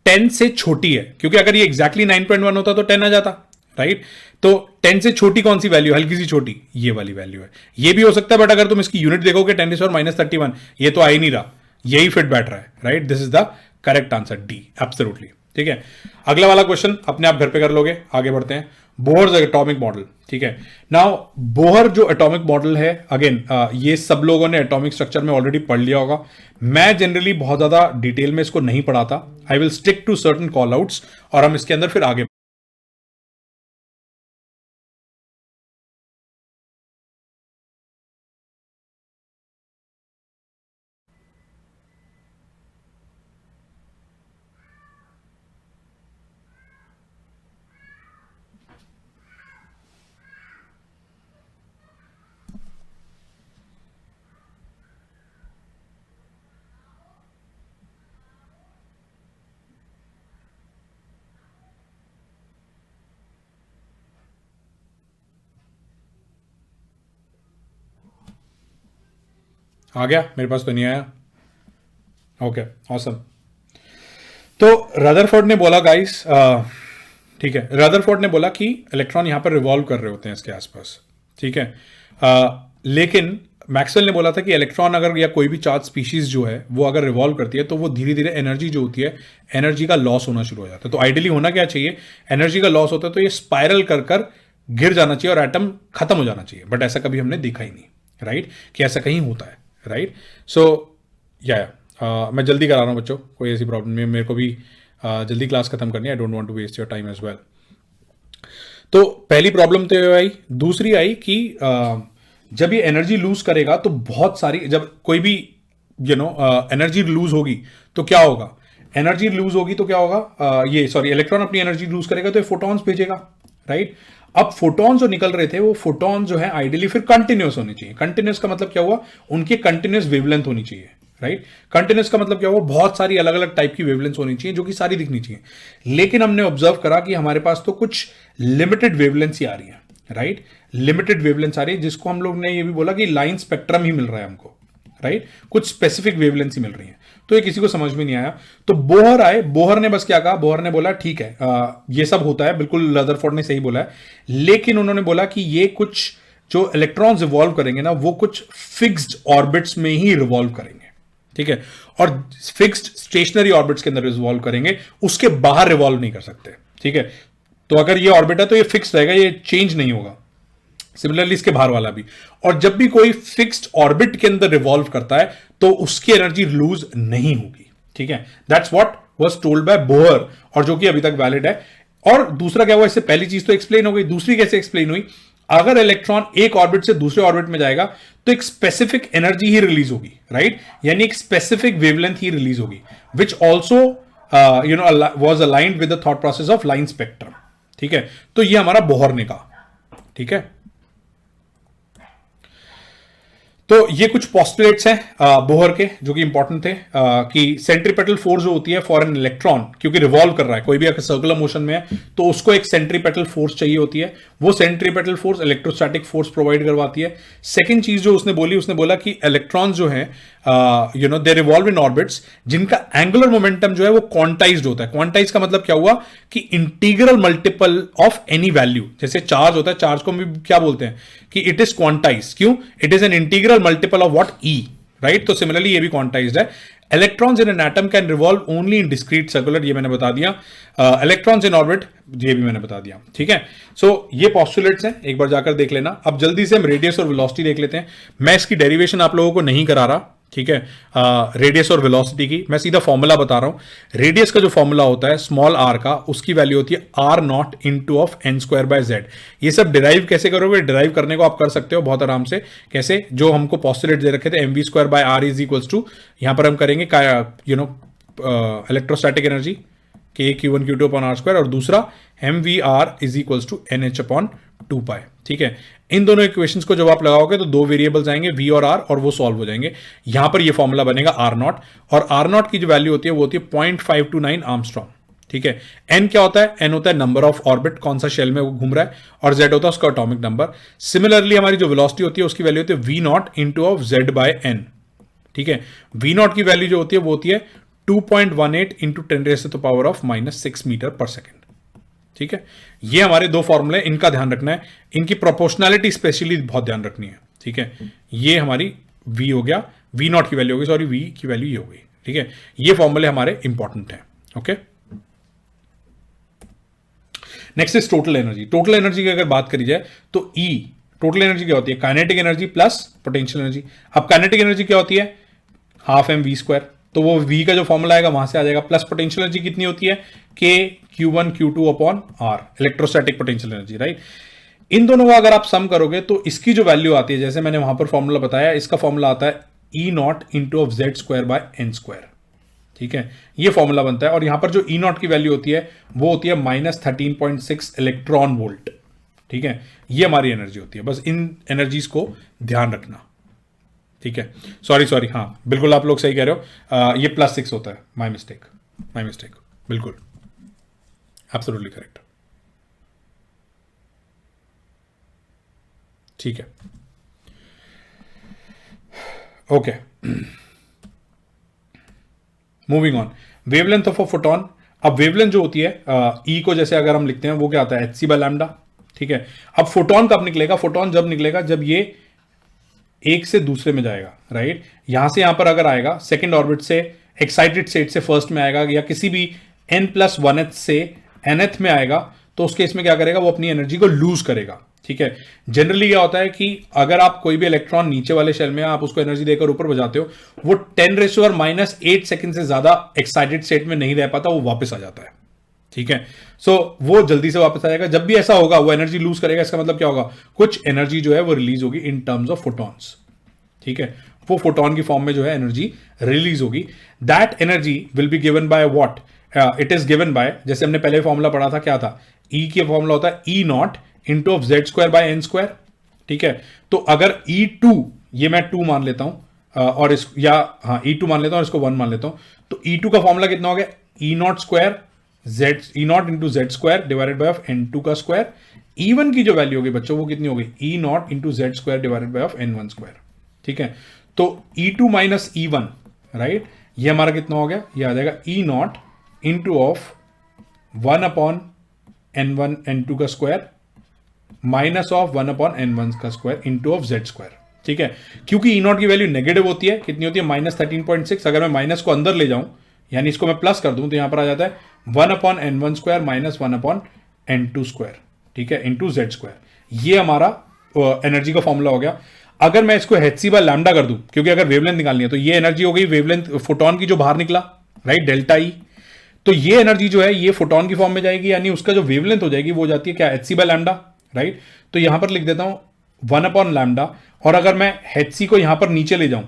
10 से छोटी है, क्योंकि अगर ये एग्जैक्टली 9.1 होता तो 10 आ जाता, राइट. तो 10 से छोटी कौन सी वैल्यू, हल्की सी छोटी, ये वाली वैल्यू है. ये भी हो सकता है, बट अगर तुम इसकी यूनिट देखोगे 10⁻31, ये तो आ ही नहीं रहा, यही फिट बैठ रहा है, right. This is the correct answer, D, absolutely. ठीक है, अगला वाला क्वेश्चन अपने आप घर पे कर लोगे. आगे बढ़ते हैं. Bohr's atomic model. ठीक है, नाउ बोहर जो एटॉमिक मॉडल है, अगेन ये सब लोगों ने एटॉमिक स्ट्रक्चर में ऑलरेडी पढ़ लिया होगा. मैं जनरली बहुत ज्यादा डिटेल में इसको नहीं पढ़ाता. I will stick to certain call outs, और हम इसके अंदर फिर आगे. आ गया, मेरे पास तो नहीं आया. Okay, awesome. तो रदरफोर्ड ने बोला गाइस, ठीक है, रदरफोर्ड ने बोला कि इलेक्ट्रॉन यहां पर रिवॉल्व कर रहे होते हैं इसके आसपास. ठीक है, लेकिन मैक्सवेल ने बोला था कि इलेक्ट्रॉन अगर या कोई भी चार्ज स्पीशीज जो है वो अगर रिवॉल्व करती है तो वो धीरे धीरे एनर्जी जो होती है, एनर्जी का लॉस होना शुरू हो जाता है. तो आइडियली होना क्या चाहिए, एनर्जी का लॉस होता है तो ये स्पाइरल कर कर गिर जाना चाहिए और एटम खत्म हो जाना चाहिए. बट ऐसा कभी हमने देखा ही नहीं, राइट, कि ऐसा कहीं होता है, राइट. सो मैं जल्दी करा रहा हूँ बच्चों, कोई ऐसी प्रॉब्लम नहीं, मेरे को भी जल्दी क्लास खत्म करनी है. I don't want to waste your time as well. तो पहली प्रॉब्लम तो ये आई. दूसरी आई कि जब ये एनर्जी लूज करेगा तो बहुत सारी, जब कोई भी एनर्जी लूज होगी तो क्या होगा, एनर्जी लूज होगी तो क्या होगा, इलेक्ट्रॉन अपनी एनर्जी लूज करेगा तो ये फोटॉन्स भेजेगा, राइट. अब फोटॉन जो निकल रहे थे वो फोटॉन जो है आइडियली फिर कंटिन्यूअस होनी चाहिए. कंटिन्यूअस का मतलब क्या हुआ, उनकी कंटिन्यूअस वेवलेंथ होनी चाहिए, राइट. कंटिन्यूअस का मतलब क्या हुआ, बहुत सारी अलग अलग टाइप की वेवलेंथ होनी चाहिए जो कि सारी दिखनी चाहिए. लेकिन हमने ऑब्जर्व करा कि हमारे पास तो कुछ लिमिटेड वेवलेंथ ही आ रही है, राइट. लिमिटेड वेवलेंथ आ रही है, जिसको हम लोग ने ये भी बोला कि लाइन स्पेक्ट्रम ही मिल रहा है हमको, राइट. कुछ स्पेसिफिक वेवलेंथ ही मिल रही है. तो ये किसी को समझ में नहीं आया. तो बोहर आए, बोहर ने बस क्या कहा, बोहर ने बोला ठीक है, ये सब होता है, बिल्कुल रदरफोर्ड ने सही बोला है. लेकिन उन्होंने बोला कि ये कुछ जो इलेक्ट्रॉन्स रिवॉल्व करेंगे ना, वो कुछ फिक्स्ड ऑर्बिट्स में ही रिवॉल्व करेंगे, ठीक है. और फिक्स्ड स्टेशनरी ऑर्बिट्स के अंदर रिवॉल्व करेंगे, उसके बाहर रिवॉल्व नहीं कर सकते, ठीक है. तो अगर ये ऑर्बिट है तो ये फिक्स रहेगा, ये चेंज नहीं होगा. सिमिलरली इसके बाहर वाला भी. और जब भी कोई फिक्स्ड ऑर्बिट के अंदर रिवॉल्व करता है तो उसकी एनर्जी लूज नहीं होगी, ठीक है. That's what was told by Bohr, और जो कि अभी तक वैलिड है. और दूसरा क्या हुआ, इससे पहली चीज तो एक्सप्लेन हो गई. दूसरी कैसे एक्सप्लेन हुई, अगर इलेक्ट्रॉन एक ऑर्बिट से दूसरे ऑर्बिट में जाएगा तो एक स्पेसिफिक एनर्जी ही रिलीज होगी, राइट. यानी एक स्पेसिफिक वेवलेंथ ही रिलीज होगी, which also was aligned with the thought process of line spectrum, ठीक है. तो ये हमारा बोहर ने कहा, ठीक है. तो ये कुछ पॉस्टुलेट्स हैं बोहर के जो कि इंपॉर्टेंट थे कि सेंट्रीपेटल फोर्स जो होती है फॉर एन इलेक्ट्रॉन, क्योंकि रिवॉल्व कर रहा है, कोई भी अगर सर्कुलर मोशन में है तो उसको एक सेंट्रीपेटल फोर्स चाहिए होती है। वो centripetal force electrostatic force provide करवाती है। सेकंड चीज जो उसने बोला कि इलेक्ट्रॉन्स जो है दे रिवॉल्व इन ऑर्बिट्स जिनका एंगुलर मोमेंटम जो है वो क्वांटाइज्ड होता है। क्वांटाइज का मतलब क्या हुआ कि integral multiple of any value. जैसे चार्ज होता है, चार्ज को हम भी क्या बोलते हैं कि इट इज क्वांटाइज। क्यों? It is an integral multiple of what? E, right? तो सिमिलरली ये भी क्वांटाइज्ड है। Electrons in an atom can revolve only in discrete circular, ये मैंने बता दिया। इलेक्ट्रॉन्स इन ऑर्बिट, ये भी मैंने बता दिया। ठीक है, सो ये पॉस्टुलेट्स हैं, एक बार जाकर देख लेना। अब जल्दी से हम रेडियस और वेलोसिटी देख लेते हैं। मैं इसकी डेरिवेशन आप लोगों को नहीं करा रहा, ठीक है, रेडियस और वेलोसिटी की, मैं सीधा फॉर्मूला बता रहा हूं। रेडियस का जो फॉर्मूला होता है स्मॉल आर का, उसकी वैल्यू होती है R not into of N square by Z. ये सब डिराइव कैसे करोगे? डिराइव करने को आप कर सकते हो बहुत आराम से। कैसे? जो हमको पॉस्टुलेट दे रखे थे, M V square by R is equals to, यहां पर हम करेंगे इलेक्ट्रोस्टैटिक एनर्जी के Q1 Q2 upon are square, और दूसरा M V R is equals to N H upon 2 pi. ठीक है, इन दोनों इक्वेशंस को जब आप लगाओगे तो दो वेरिएबल्स आएंगे v और r, और वो सॉल्व हो जाएंगे। यहां पर ये फॉर्मूला बनेगा आर नॉट, और आर नॉट की जो वैल्यू होती है वो होती है 0.529 आर्मस्ट्रॉन्ग। ठीक है, n क्या होता है? n होता है नंबर ऑफ ऑर्बिट, कौन सा शेल में वो घूम रहा है, और z होता है उसका एटॉमिक नंबर। सिमिलरली हमारी जो वेलोसिटी होती है उसकी वैल्यू होती है v not into of z by n। ठीक है, v नॉट की वैल्यू जो होती है वो होती है 2.18 इंटू 10⁻⁻⁻6 मीटर पर सेकेंड। ठीक है, ये हमारे दो फॉर्मूले, इनका ध्यान रखना है, इनकी प्रोपोर्शनैलिटी स्पेशली बहुत ध्यान रखनी है। ठीक है, ये हमारी v हो गया, v नॉट की वैल्यू होगी, सॉरी v की वैल्यू ये हो गई। ठीक है, ये फॉर्मूले हमारे इंपॉर्टेंट हैं। Okay, next is total energy. Total energy की अगर बात करी जाए तो E टोटल एनर्जी क्या होती है? Kinetic energy plus potential energy. अब काइनेटिक एनर्जी क्या होती है? हाफ एम वी स्क्वायर, तो वो v का जो फॉर्मूला आएगा वहां से आ जाएगा, प्लस पोटेंशियल एनर्जी कितनी होती है? k Q1 Q2 upon r, electrostatic potential energy, right? इन दोनों का अगर आप सम करोगे तो इसकी जो वैल्यू आती है, जैसे मैंने वहां पर फॉर्मूला बताया, इसका फॉर्मूला आता है E not into of Z square by N square. ठीक है, ये फॉर्मूला बनता है, और यहां पर जो E नॉट की वैल्यू होती है वो होती है -13.6 इलेक्ट्रॉन वोल्ट। ठीक है, ये हमारी एनर्जी होती है। बस इन एनर्जीज को ध्यान रखना। ठीक है, सॉरी, हाँ बिल्कुल आप लोग सही कह रहे हो, ये +6 होता है। माई मिस्टेक, बिल्कुल एब्सोल्युटली करेक्ट। ठीक है, okay, moving on. Wavelength of a photon. अब वेवलेंथ जो होती है ई को जैसे अगर हम लिखते हैं वो क्या आता है? hc by lambda. ठीक है, अब फोटोन कब निकलेगा? फोटोन जब निकलेगा जब ये एक से दूसरे में जाएगा, राइट? यहां से यहां पर अगर आएगा सेकंड ऑर्बिट से एक्साइटेड स्टेट से फर्स्ट में आएगा, या किसी भी n+1th से nth में आएगा, तो उस केस में क्या करेगा? वो अपनी एनर्जी को लूज करेगा। ठीक है, जनरली क्या होता है कि अगर आप कोई भी इलेक्ट्रॉन नीचे वाले शेल में आप उसको एनर्जी देकर ऊपर बजाते हो, वो 10⁻⁻8 सेकंड से ज्यादा एक्साइटेड स्टेट में नहीं रह पाता, वो वापस आ जाता है। ठीक है, सो वो जल्दी से वापस आ जाएगा। जब भी ऐसा होगा वो एनर्जी लूज करेगा, इसका मतलब क्या होगा? कुछ एनर्जी जो है वो रिलीज होगी इन टर्म्स ऑफ फोटॉन्स। ठीक है, वो फोटोन की फॉर्म में जो है एनर्जी रिलीज होगी। That energy will be given by what? It is given bye, जैसे हमने पहले फॉर्मूला पढ़ा था, क्या था? ई की फॉर्मूला होता है E not into of Z square by N square. ठीक है, तो अगर E2, ये मैं 2 मान लेता हूं और इस या हाँ E2 मान लेता हूं और इसको 1 मान लेता हूं, तो E2 का फॉर्मूला कितना हो गया? E not square Z, E not into Z square divided by of N2 का स्क्वायर। E1 की जो वैल्यू होगी बच्चों वो कितनी होगी? E not into Z square divided by of N1 square. ठीक है, तो E2 माइनस E1, राइट, ये हमारा कितना हो गया? ये आ जाएगा E not into of 1 upon N1 N2 का square minus of 1 upon N1 का square into of Z square. ठीक है, क्योंकि E नॉट की वैल्यू नेगेटिव होती है, कितनी होती है? -13.6। अगर मैं माइनस को अंदर ले जाऊं, यानी इसको मैं प्लस कर दूं, तो यहां पर आ जाता है 1 upon N1 square minus 1 upon N2 square. ठीक है, इंटू जेड स्क्वायर। ये हमारा एनर्जी का फॉर्मूला हो गया। अगर मैं इसको hc बाय लैम्डा कर दूं, क्योंकि अगर वेवलेंथ निकालनी है, तो ये एनर्जी हो गई वेवलेंथ फोटोन की जो बाहर निकला, राइट, डेल्टा ई। तो ये एनर्जी जो है ये फोटोन की फॉर्म में जाएगी, यानी उसका जो वेवलेंथ हो जाएगी वो जाती है क्या? hc bye lambda, right? तो यहां पर लिख देता हूं 1 अपॉन लैम्डा, और अगर मैं hc को यहां पर नीचे ले जाऊं,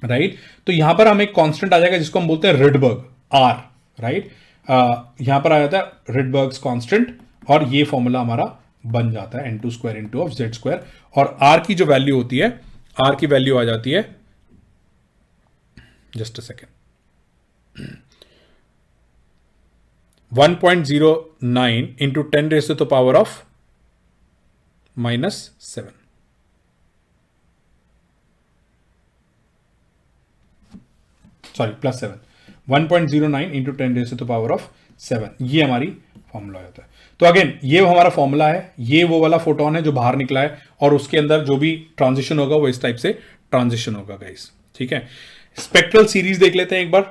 राइट, तो यहां पर हमें एक कांस्टेंट आ जाएगा जिसको हम बोलते हैं रिडबर्ग, आर, राइट? यहां पर आ जाता है रिडबर्ग्स कांस्टेंट, और ये फॉर्मूला हमारा बन जाता है N2 square into of Z square. और आर की जो वैल्यू होती है आर की वैल्यू आ जाती है, just a second, 1.09 into 10⁻⁻⁻⁷ sorry +7, 1.09 into 10⁻⁷ ये हमारी फॉर्मूला होता है। तो अगेन ये हमारा फॉर्मूला है, ये वो वाला फोटोन है जो बाहर निकला है, और उसके अंदर जो भी ट्रांजिशन होगा वो इस टाइप से ट्रांजिशन होगा गाइस, ठीक है। स्पेक्ट्रल सीरीज देख लेते हैं एक बार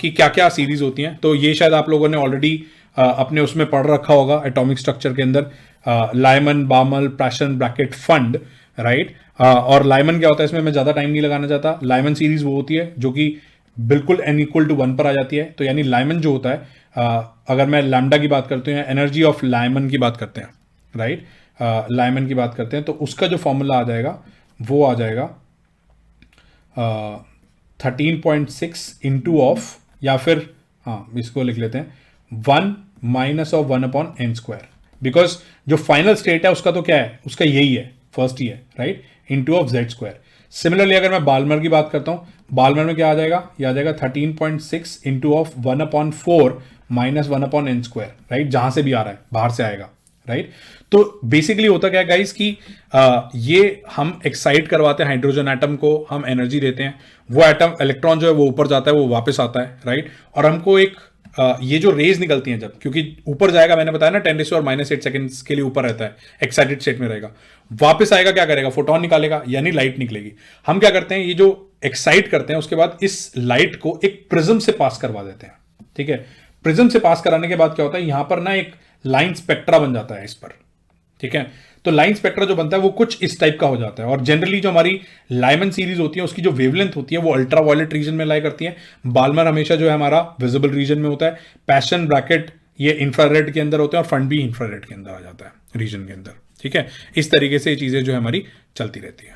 कि क्या क्या सीरीज होती हैं। तो ये शायद आप लोगों ने ऑलरेडी अपने उसमें पढ़ रखा होगा एटॉमिक स्ट्रक्चर के अंदर, लाइमन, बामल, प्राशन, ब्रैकेट, फंड, राइट। और लाइमन क्या होता है, इसमें मैं ज्यादा टाइम नहीं लगाना चाहता। लाइमन सीरीज वो होती है जो कि बिल्कुल n=1 पर आ जाती है। तो यानी लाइमन जो होता है, अगर मैं लैम्डा की बात करते हैं, एनर्जी ऑफ लाइमन की बात करते हैं, राइट, लाइमन की बात करते हैं, तो उसका जो फॉर्मूला आ जाएगा वो आ जाएगा 13.6 इंटू ऑफ, या फिर हाँ इसको लिख लेते हैं 1 - 1/n², बिकॉज जो फाइनल स्टेट है उसका तो क्या है, उसका यही है, फर्स्ट ही है, right, into of z²। Similarly अगर मैं बाल्मर की बात करता हूं, बाल्मर में क्या आ जाएगा, ये आ जाएगा 13.6 इंटू ऑफ 1/4 - 1/n², राइट, जहां से भी आ रहा है बाहर से आएगा, राइट। तो बेसिकली होता क्या है गाइस कि ये हम एक्साइट करवाते हैं हाइड्रोजन एटम को, हम एनर्जी देते हैं, वो एटम इलेक्ट्रॉन जो है वो ऊपर जाता है, वो वापस आता है, राइट। और हमको एक ये जो रेज निकलती हैं जब, क्योंकि ऊपर जाएगा, मैंने बताया ना 10⁻⁻⁸ सेकंड्स के लिए ऊपर रहता है, एक्साइटेड स्टेट में रहेगा, वापस आएगा, क्या करेगा, फोटोन निकालेगा, यानी लाइट निकलेगी। हम क्या करते हैं, ये जो एक्साइट करते हैं उसके बाद इस लाइट को एक प्रिज्म से पास करवा देते हैं, ठीक है। प्रिज्म से पास कराने के बाद क्या होता है, यहां पर ना एक लाइन स्पेक्ट्रा बन जाता है इस पर, ठीक है। तो लाइन स्पेक्ट्रा जो बनता है वो कुछ इस टाइप का हो जाता है। और जनरली जो हमारी लाइमन सीरीज होती है उसकी जो वेवलेंथ होती है वो अल्ट्रा वायलेट रीजन में लाई करती है। बाल्मर हमेशा जो है हमारा विजिबल रीजन में होता है। पैशन, ब्रैकेट ये इंफ्रारेड के अंदर होते हैं, और फंड भी इंफ्रारेड के अंदर आ जाता है रीजन के अंदर, ठीक है। इस तरीके से ये चीजें जो है हमारी चलती रहती है।